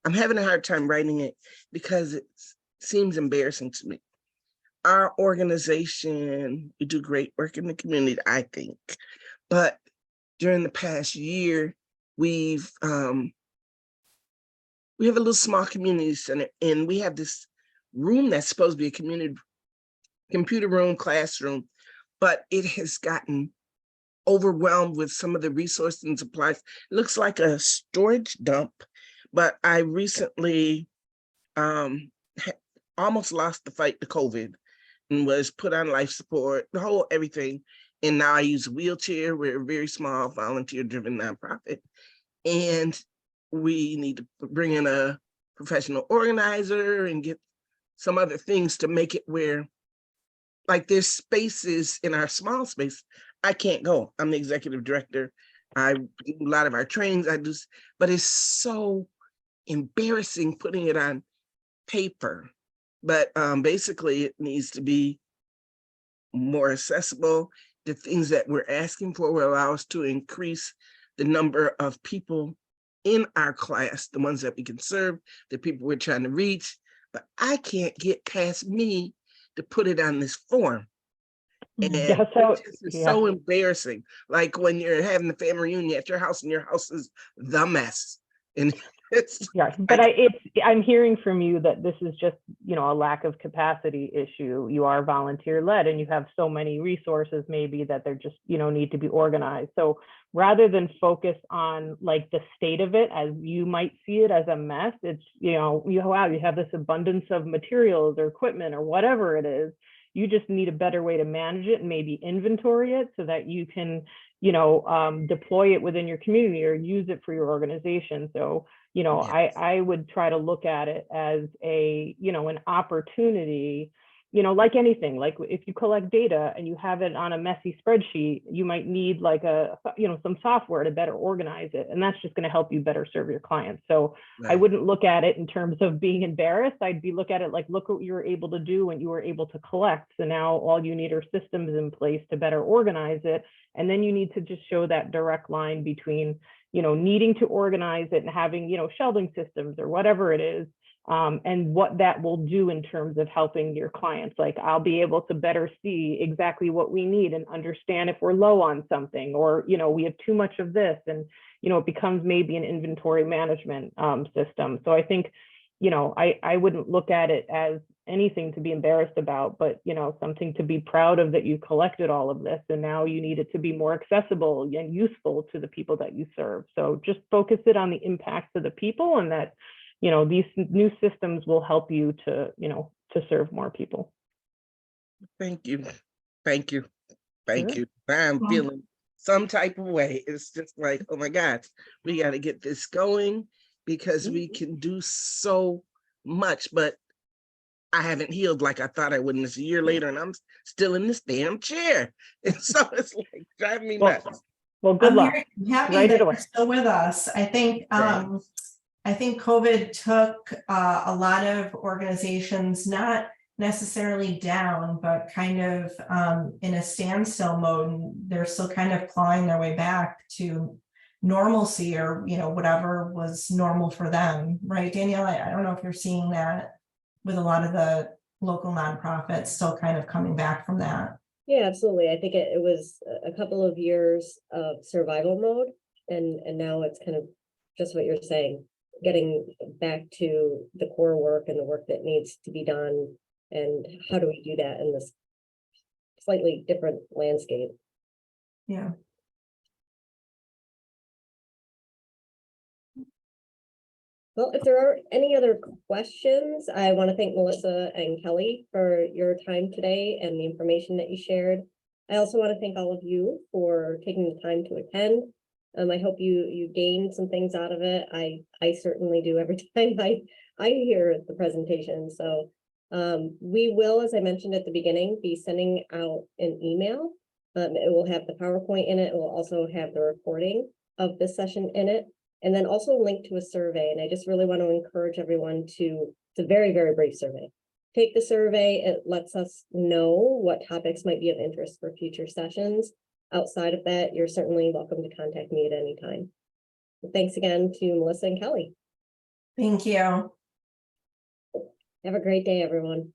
I'm having a hard time writing it because it seems embarrassing to me. Our organization, we do great work in the community, I think. But during the past year, we have a little small community center, and we have this room that's supposed to be a community computer room, classroom, but it has gotten overwhelmed with some of the resources and supplies. It looks like a storage dump, but I recently almost lost the fight to COVID and was put on life support, the whole everything. And now I use a wheelchair. We're a very small volunteer-driven nonprofit. And we need to bring in a professional organizer and get some other things to make it where, like, there's spaces in our small space. I can't go. I'm the executive director. I do a lot of our trainings. But it's so embarrassing putting it on paper. But basically, it needs to be more accessible. The things that we're asking for will allow us to increase the number of people in our class, the ones that we can serve, the people we're trying to reach. But I can't get past me to put it on this form. And it's so embarrassing. Like when you're having the family reunion at your house and your house is the mess. And but I'm hearing from you that this is just, a lack of capacity issue. You are volunteer led and you have so many resources maybe that they're just, need to be organized. So rather than focus on like the state of it as you might see it as a mess, it's, you have this abundance of materials or equipment or whatever it is. You just need a better way to manage it and maybe inventory it so that you can, deploy it within your community or use it for your organization. So, yes. I would try to look at it as an opportunity, like anything, like if you collect data and you have it on a messy spreadsheet, you might need like some software to better organize it. And that's just going to help you better serve your clients. So right. I wouldn't look at it in terms of being embarrassed. I'd look at it like, look what you were able to do when you were able to collect. So now all you need are systems in place to better organize it. And then you need to just show that direct line between, needing to organize it and having, shelving systems or whatever it is. And what that will do in terms of helping your clients. Like I'll be able to better see exactly what we need and understand if we're low on something or, we have too much of this and, it becomes maybe an inventory management system. So I think, I wouldn't look at it as anything to be embarrassed about, but, something to be proud of that you collected all of this and now you need it to be more accessible and useful to the people that you serve. So just focus it on the impacts of the people and that, these new systems will help you to, to serve more people. Thank you. Thank you. Thank Sure. you. I'm Well- feeling some type of way. It's just like, oh my God, we got to get this going because we can do so much, but I haven't healed like I thought I would. And it's a year later and I'm still in this damn chair. And so it's like driving me Well, nuts. well, good I'm luck. happy Write it that away. you're still with us. I think COVID took a lot of organizations, not necessarily down, but kind of in a standstill mode. And they're still kind of clawing their way back to normalcy, or, you know, whatever was normal for them. Right, Danielle? I don't know if you're seeing that with a lot of the local nonprofits still kind of coming back from that. Yeah, absolutely. I think it was a couple of years of survival mode, and now it's kind of just what you're saying, getting back to the core work and the work that needs to be done, and how do we do that in this slightly different landscape. Yeah. Well, if there are any other questions, I want to thank Melissa and Kelly for your time today and the information that you shared. I also want to thank all of you for taking the time to attend. I hope you gained some things out of it. I certainly do every time I hear the presentation. So we will, as I mentioned at the beginning, be sending out an email. It will have the PowerPoint in it. It will also have the recording of this session in it, and then also a link to a survey. And I just really want to encourage everyone to, it's a very, very brief survey. Take the survey. It lets us know what topics might be of interest for future sessions. Outside of that, you're certainly welcome to contact me at any time. Thanks again to Melissa and Kelly. Thank you. Have a great day, everyone.